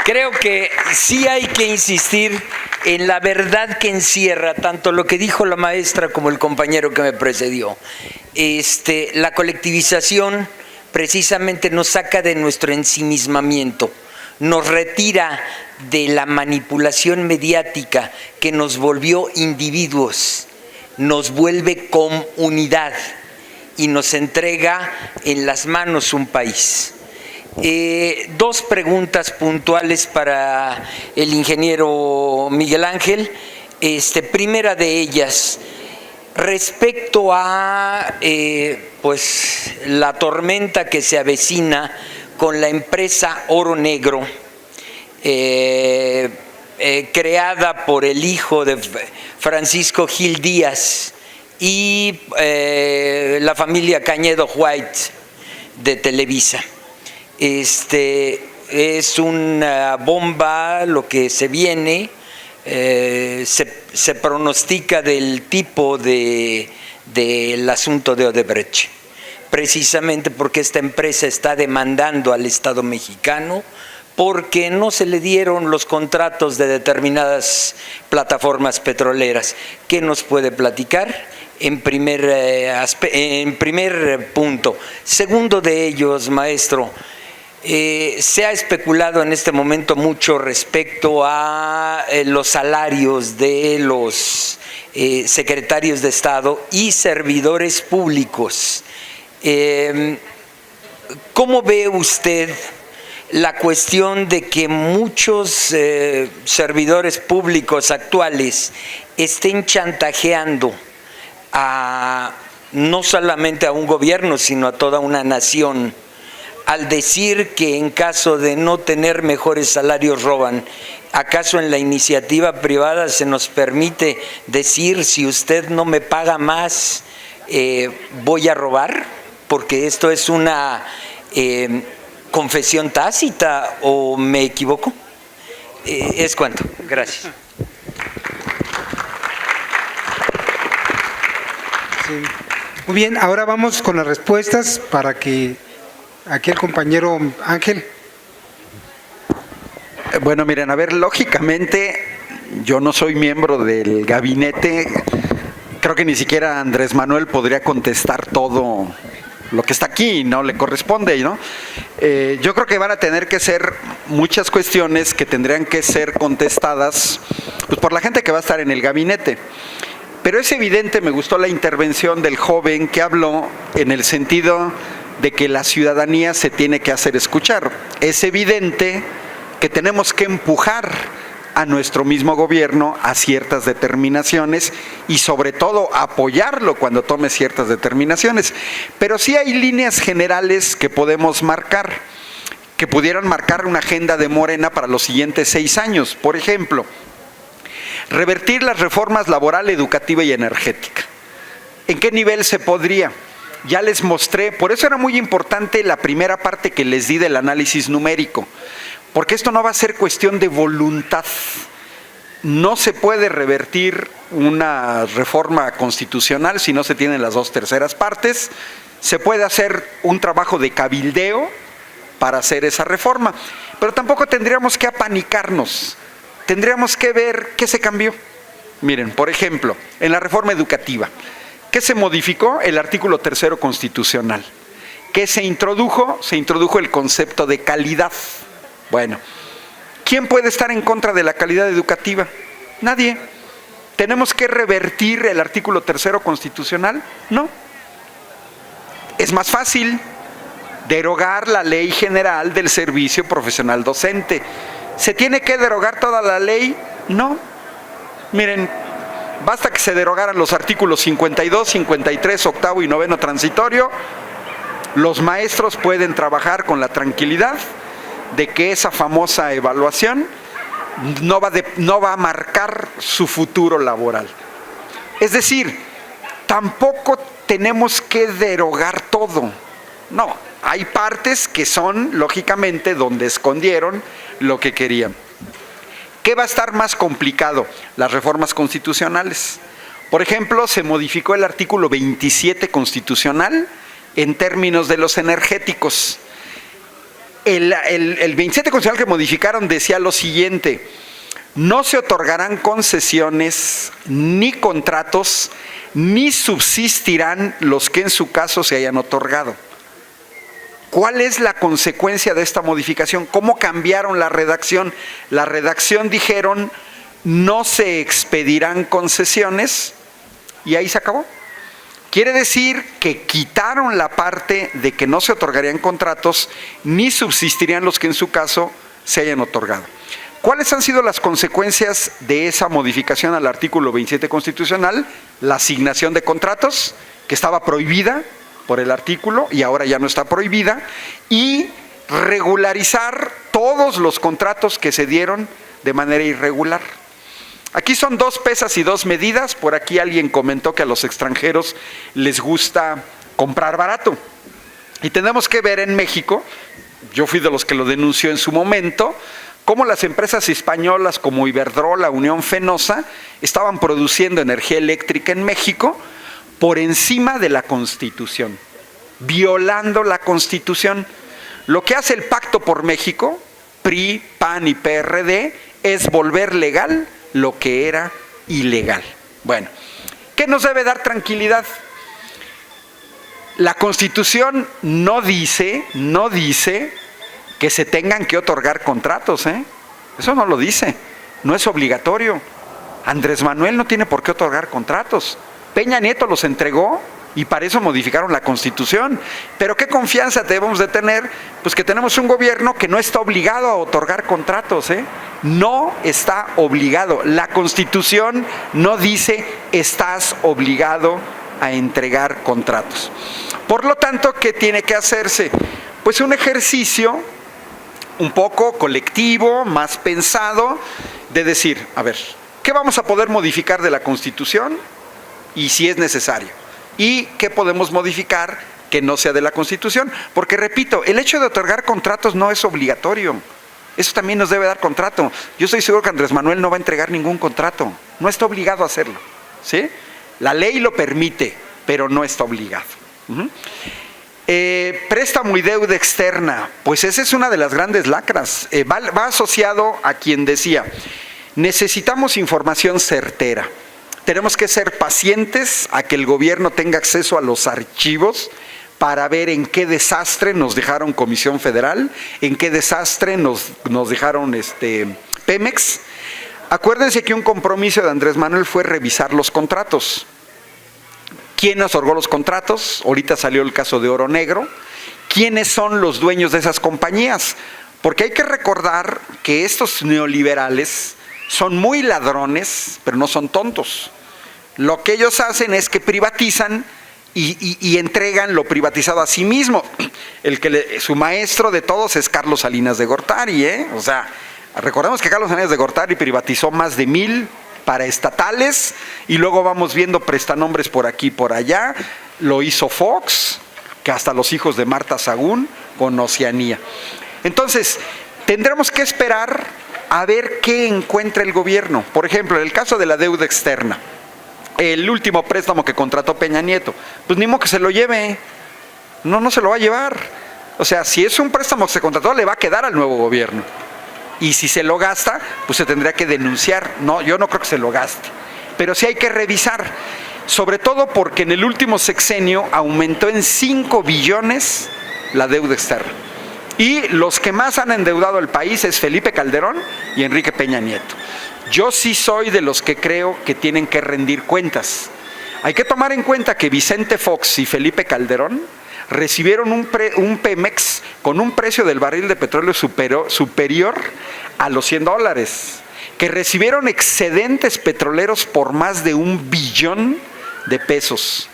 Creo que sí hay que insistir en la verdad que encierra tanto lo que dijo la maestra como el compañero que me precedió. La colectivización precisamente nos saca de nuestro ensimismamiento, nos retira de la manipulación mediática que nos volvió individuos, nos vuelve comunidad y nos entrega en las manos un país. Dos preguntas puntuales para el ingeniero Miguel Ángel. Primera de ellas, respecto a pues la tormenta que se avecina con la empresa Oro Negro, creada por el hijo de Francisco Gil Díaz y la familia Cañedo White de Televisa. es una bomba lo que se viene. Se pronostica del tipo del asunto de Odebrecht, precisamente porque esta empresa está demandando al Estado mexicano porque no se le dieron los contratos de determinadas plataformas petroleras. ¿Qué nos puede platicar? En primer punto. Segundo de ellos, maestro, se ha especulado en este momento mucho respecto a los salarios de los secretarios de Estado y servidores públicos. ¿Cómo ve usted la cuestión de que muchos servidores públicos actuales estén chantajeando no solamente a un gobierno, sino a toda una nación, al decir que en caso de no tener mejores salarios roban? ¿Acaso en la iniciativa privada se nos permite decir, si usted no me paga más, voy a robar? Porque esto es una confesión tácita, ¿o me equivoco? Es cuanto. Gracias. Sí. Muy bien, ahora vamos con las respuestas para que aquí el compañero Ángel. Bueno, miren, a ver, lógicamente yo no soy miembro del gabinete, creo que ni siquiera Andrés Manuel podría contestar todo lo que está aquí, no le corresponde, ¿no? Yo creo que van a tener que ser muchas cuestiones que tendrían que ser contestadas pues, por la gente que va a estar en el gabinete. Pero es evidente, me gustó la intervención del joven que habló en el sentido de que la ciudadanía se tiene que hacer escuchar. Es evidente que tenemos que empujar a nuestro mismo gobierno a ciertas determinaciones y sobre todo apoyarlo cuando tome ciertas determinaciones. Pero sí hay líneas generales que podemos marcar, que pudieran marcar una agenda de Morena para los siguientes 6 años. Por ejemplo, revertir las reformas laboral, educativa y energética. ¿En qué nivel se podría? Ya les mostré, por eso era muy importante la primera parte que les di del análisis numérico, porque esto no va a ser cuestión de voluntad. No se puede revertir una reforma constitucional si no se tienen las 2/3 partes. Se puede hacer un trabajo de cabildeo para hacer esa reforma, pero tampoco tendríamos que apanicarnos. Tendríamos que ver qué se cambió. Miren, por ejemplo, en la reforma educativa, ¿qué se modificó? El artículo 3 constitucional. ¿Qué se introdujo? Se introdujo el concepto de calidad. Bueno, ¿quién puede estar en contra de la calidad educativa? Nadie. ¿Tenemos que revertir el artículo 3 constitucional? No. Es más fácil derogar la Ley General del Servicio Profesional Docente. ¿Se tiene que derogar toda la ley? No. Miren, basta que se derogaran los artículos 52, 53, octavo y noveno transitorio. Los maestros pueden trabajar con la tranquilidad de que esa famosa evaluación no va a marcar su futuro laboral. Es decir, tampoco tenemos que derogar todo. No, hay partes que son, lógicamente, donde escondieron lo que querían. ¿Qué va a estar más complicado? Las reformas constitucionales. Por ejemplo, se modificó el artículo 27 constitucional en términos de los energéticos. El 27 constitucional que modificaron decía lo siguiente: no se otorgarán concesiones ni contratos, ni subsistirán los que en su caso se hayan otorgado. ¿Cuál es la consecuencia de esta modificación? ¿Cómo cambiaron la redacción? La redacción dijeron, no se expedirán concesiones, y ahí se acabó. Quiere decir que quitaron la parte de que no se otorgarían contratos, ni subsistirían los que en su caso se hayan otorgado. ¿Cuáles han sido las consecuencias de esa modificación al artículo 27 constitucional? La asignación de contratos, que estaba prohibida por el artículo y ahora ya no está prohibida, y regularizar todos los contratos que se dieron de manera irregular. Aquí son 2 pesas y 2 medidas. Por aquí alguien comentó que a los extranjeros les gusta comprar barato. Y tenemos que ver en México, yo fui de los que lo denunció en su momento, cómo las empresas españolas como Iberdrola, Unión Fenosa, estaban produciendo energía eléctrica en México por encima de la Constitución, violando la Constitución. Lo que hace el Pacto por México, PRI, PAN y PRD, es volver legal lo que era ilegal. Bueno, ¿qué nos debe dar tranquilidad? La Constitución no dice que se tengan que otorgar contratos, ¿eh? Eso no lo dice, no es obligatorio. Andrés Manuel no tiene por qué otorgar contratos. Peña Nieto los entregó y para eso modificaron la Constitución. Pero ¿qué confianza debemos de tener? Pues que tenemos un gobierno que no está obligado a otorgar contratos, ¿eh? No está obligado. La Constitución no dice estás obligado a entregar contratos. Por lo tanto, ¿qué tiene que hacerse? Pues un ejercicio un poco colectivo, más pensado, de decir, a ver, ¿qué vamos a poder modificar de la Constitución? Y si es necesario. ¿Y qué podemos modificar que no sea de la Constitución? Porque, repito, el hecho de otorgar contratos no es obligatorio. Eso también nos debe dar contrato. Yo estoy seguro que Andrés Manuel no va a entregar ningún contrato. No está obligado a hacerlo, ¿sí? La ley lo permite, pero no está obligado. Préstamo y deuda externa, pues esa es una de las grandes lacras. Va asociado a quien decía, necesitamos información certera. Tenemos que ser pacientes a que el gobierno tenga acceso a los archivos para ver en qué desastre nos dejaron Comisión Federal, en qué desastre nos dejaron Pemex. Acuérdense que un compromiso de Andrés Manuel fue revisar los contratos. ¿Quién otorgó los contratos? Ahorita salió el caso de Oro Negro. ¿Quiénes son los dueños de esas compañías? Porque hay que recordar que estos neoliberales son muy ladrones, pero no son tontos. Lo que ellos hacen es que privatizan y entregan lo privatizado a sí mismo. Su maestro de todos es Carlos Salinas de Gortari, ¿eh? O sea, recordemos que Carlos Salinas de Gortari privatizó más de 1,000 paraestatales y luego vamos viendo prestanombres por aquí y por allá. Lo hizo Fox, que hasta los hijos de Marta Sagún con Oceanía. Entonces, tendremos que esperar a ver qué encuentra el gobierno. Por ejemplo, en el caso de la deuda externa, el último préstamo que contrató Peña Nieto, pues ni modo que se lo lleve. No se lo va a llevar. O sea, si es un préstamo que se contrató, le va a quedar al nuevo gobierno. Y si se lo gasta, pues se tendría que denunciar. No, yo no creo que se lo gaste. Pero sí hay que revisar. Sobre todo porque en el último sexenio aumentó en 5 billones la deuda externa. Y los que más han endeudado al país es Felipe Calderón y Enrique Peña Nieto. Yo sí soy de los que creo que tienen que rendir cuentas. Hay que tomar en cuenta que Vicente Fox y Felipe Calderón recibieron un Pemex con un precio del barril de petróleo superior a los $100, que recibieron excedentes petroleros por más de 1 billón de pesos.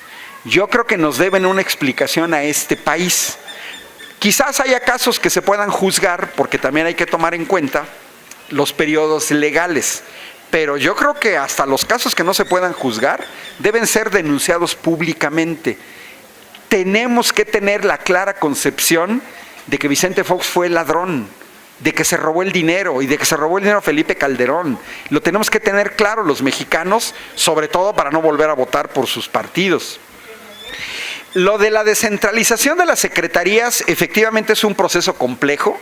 Yo creo que nos deben una explicación a este país. Quizás haya casos que se puedan juzgar, porque también hay que tomar en cuenta los periodos legales. Pero yo creo que hasta los casos que no se puedan juzgar deben ser denunciados públicamente. Tenemos que tener la clara concepción de que Vicente Fox fue ladrón, de que se robó el dinero y de que se robó el dinero Felipe Calderón. Lo tenemos que tener claro los mexicanos, sobre todo para no volver a votar por sus partidos. Lo de la descentralización de las secretarías efectivamente es un proceso complejo.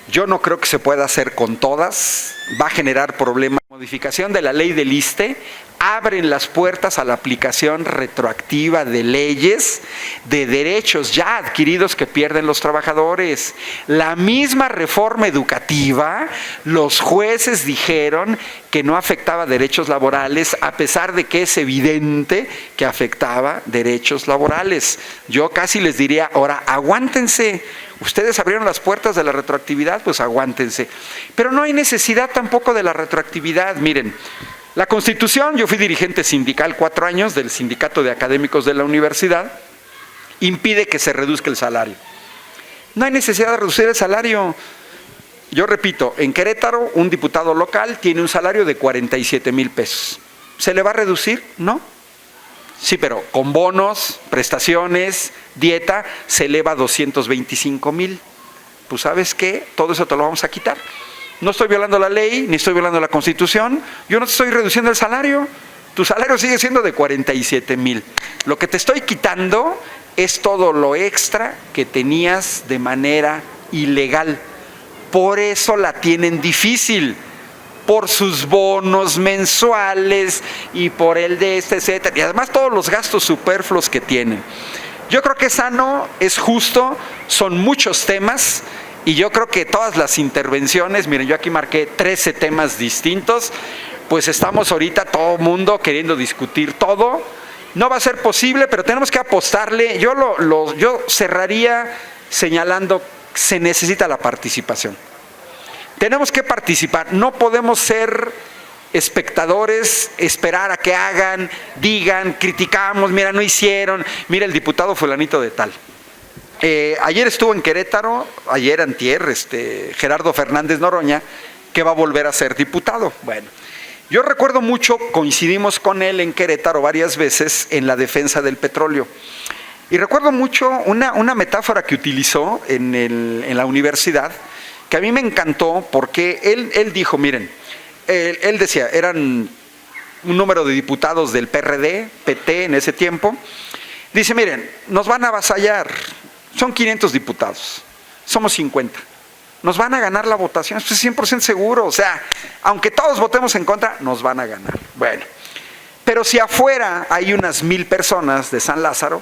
Yo no creo que se pueda hacer con todas, va a generar problemas. La modificación de la ley del ISSSTE abren las puertas a la aplicación retroactiva de leyes, de derechos ya adquiridos que pierden los trabajadores. La misma reforma educativa, los jueces dijeron que no afectaba derechos laborales, a pesar de que es evidente que afectaba derechos laborales. Yo casi les diría, ahora aguántense. Ustedes abrieron las puertas de la retroactividad, pues aguántense. Pero no hay necesidad tampoco de la retroactividad. Miren, la Constitución, yo fui dirigente sindical 4 años del Sindicato de Académicos de la Universidad, impide que se reduzca el salario. No hay necesidad de reducir el salario. Yo repito, en Querétaro un diputado local tiene un salario de 47,000 pesos. ¿Se le va a reducir? No. Sí, pero con bonos, prestaciones, dieta, se eleva a 225,000. pues ¿sabes qué? Todo eso te lo vamos a quitar. No estoy violando la ley, ni estoy violando la Constitución, yo no te estoy reduciendo el salario, tu salario sigue siendo de 47,000. Lo que te estoy quitando es todo lo extra que tenías de manera ilegal. Por eso la tienen difícil, por sus bonos mensuales y por el de etcétera, y además todos los gastos superfluos que tienen. Yo creo que es sano, es justo, son muchos temas, y yo creo que todas las intervenciones, miren, yo aquí marqué 13 temas distintos, pues estamos ahorita todo mundo queriendo discutir todo. No va a ser posible, pero tenemos que apostarle. Yo cerraría señalando, se necesita la participación. Tenemos que participar, no podemos ser espectadores, esperar a que hagan, digan, criticamos, mira, no hicieron, mira el diputado fulanito de tal. Ayer estuvo en Querétaro, ayer antier, Gerardo Fernández Noroña, que va a volver a ser diputado. Bueno, yo recuerdo mucho, coincidimos con él en Querétaro varias veces en la defensa del petróleo. Y recuerdo mucho una metáfora que utilizó en la universidad, que a mí me encantó, porque él dijo, miren, él decía, eran un número de diputados del PRD, PT en ese tiempo, dice, miren, nos van a avasallar, son 500 diputados, somos 50, nos van a ganar la votación, esto es 100% seguro, o sea, aunque todos votemos en contra, nos van a ganar. Bueno, pero si afuera hay unas 1,000 personas de San Lázaro,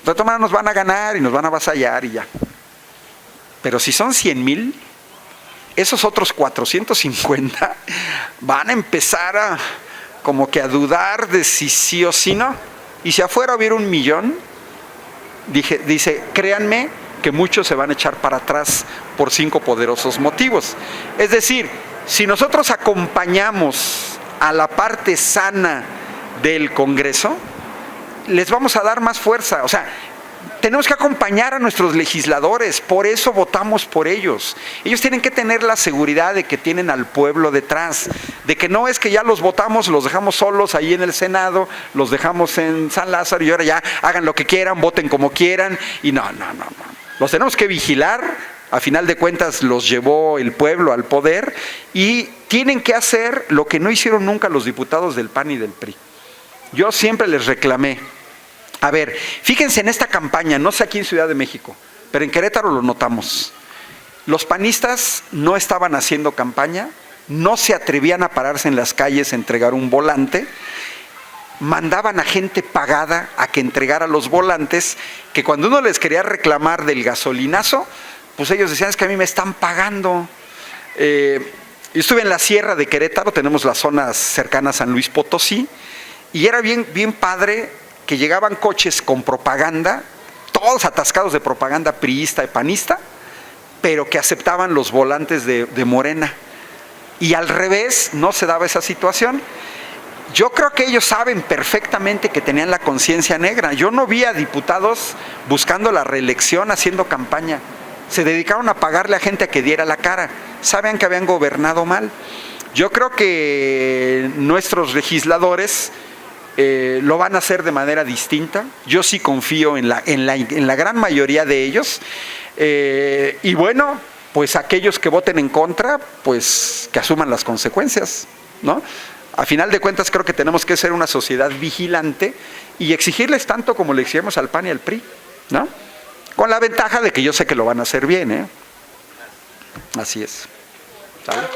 de todas maneras nos van a ganar y nos van a avasallar y ya. Pero si son 100,000, esos otros 450 van a empezar como que a dudar de si sí o si no. Y si afuera hubiera 1,000,000, dice, créanme que muchos se van a echar para atrás por 5 poderosos motivos. Es decir, si nosotros acompañamos a la parte sana del Congreso, les vamos a dar más fuerza. O sea, tenemos que acompañar a nuestros legisladores, por eso votamos por ellos. Ellos tienen que tener la seguridad de que tienen al pueblo detrás, de que no es que ya los votamos, los dejamos solos ahí en el Senado, los dejamos en San Lázaro y ahora ya hagan lo que quieran, voten como quieran, y no. Los tenemos que vigilar, a final de cuentas los llevó el pueblo al poder, y tienen que hacer lo que no hicieron nunca los diputados del PAN y del PRI. Yo siempre les reclamé, a ver, fíjense en esta campaña, no sé aquí en Ciudad de México, pero en Querétaro lo notamos. Los panistas no estaban haciendo campaña, no se atrevían a pararse en las calles a entregar un volante, mandaban a gente pagada a que entregara los volantes, que cuando uno les quería reclamar del gasolinazo, pues ellos decían, es que a mí me están pagando. Yo estuve en la sierra de Querétaro, tenemos las zonas cercanas a San Luis Potosí, y era bien padre que llegaban coches con propaganda, todos atascados de propaganda priista y panista, pero que aceptaban los volantes de Morena. Y al revés, no se daba esa situación. Yo creo que ellos saben perfectamente que tenían la conciencia negra. Yo no vi a diputados buscando la reelección haciendo campaña. Se dedicaron a pagarle a gente a que diera la cara. Sabían que habían gobernado mal. Yo creo que nuestros legisladores lo van a hacer de manera distinta. Yo sí confío en la gran mayoría de ellos. Y bueno, pues aquellos que voten en contra, pues que asuman las consecuencias, ¿no? A final de cuentas creo que tenemos que ser una sociedad vigilante y exigirles tanto como le exigimos al PAN y al PRI, ¿no? Con la ventaja de que yo sé que lo van a hacer bien, ¿eh? Así es. ¿Sale?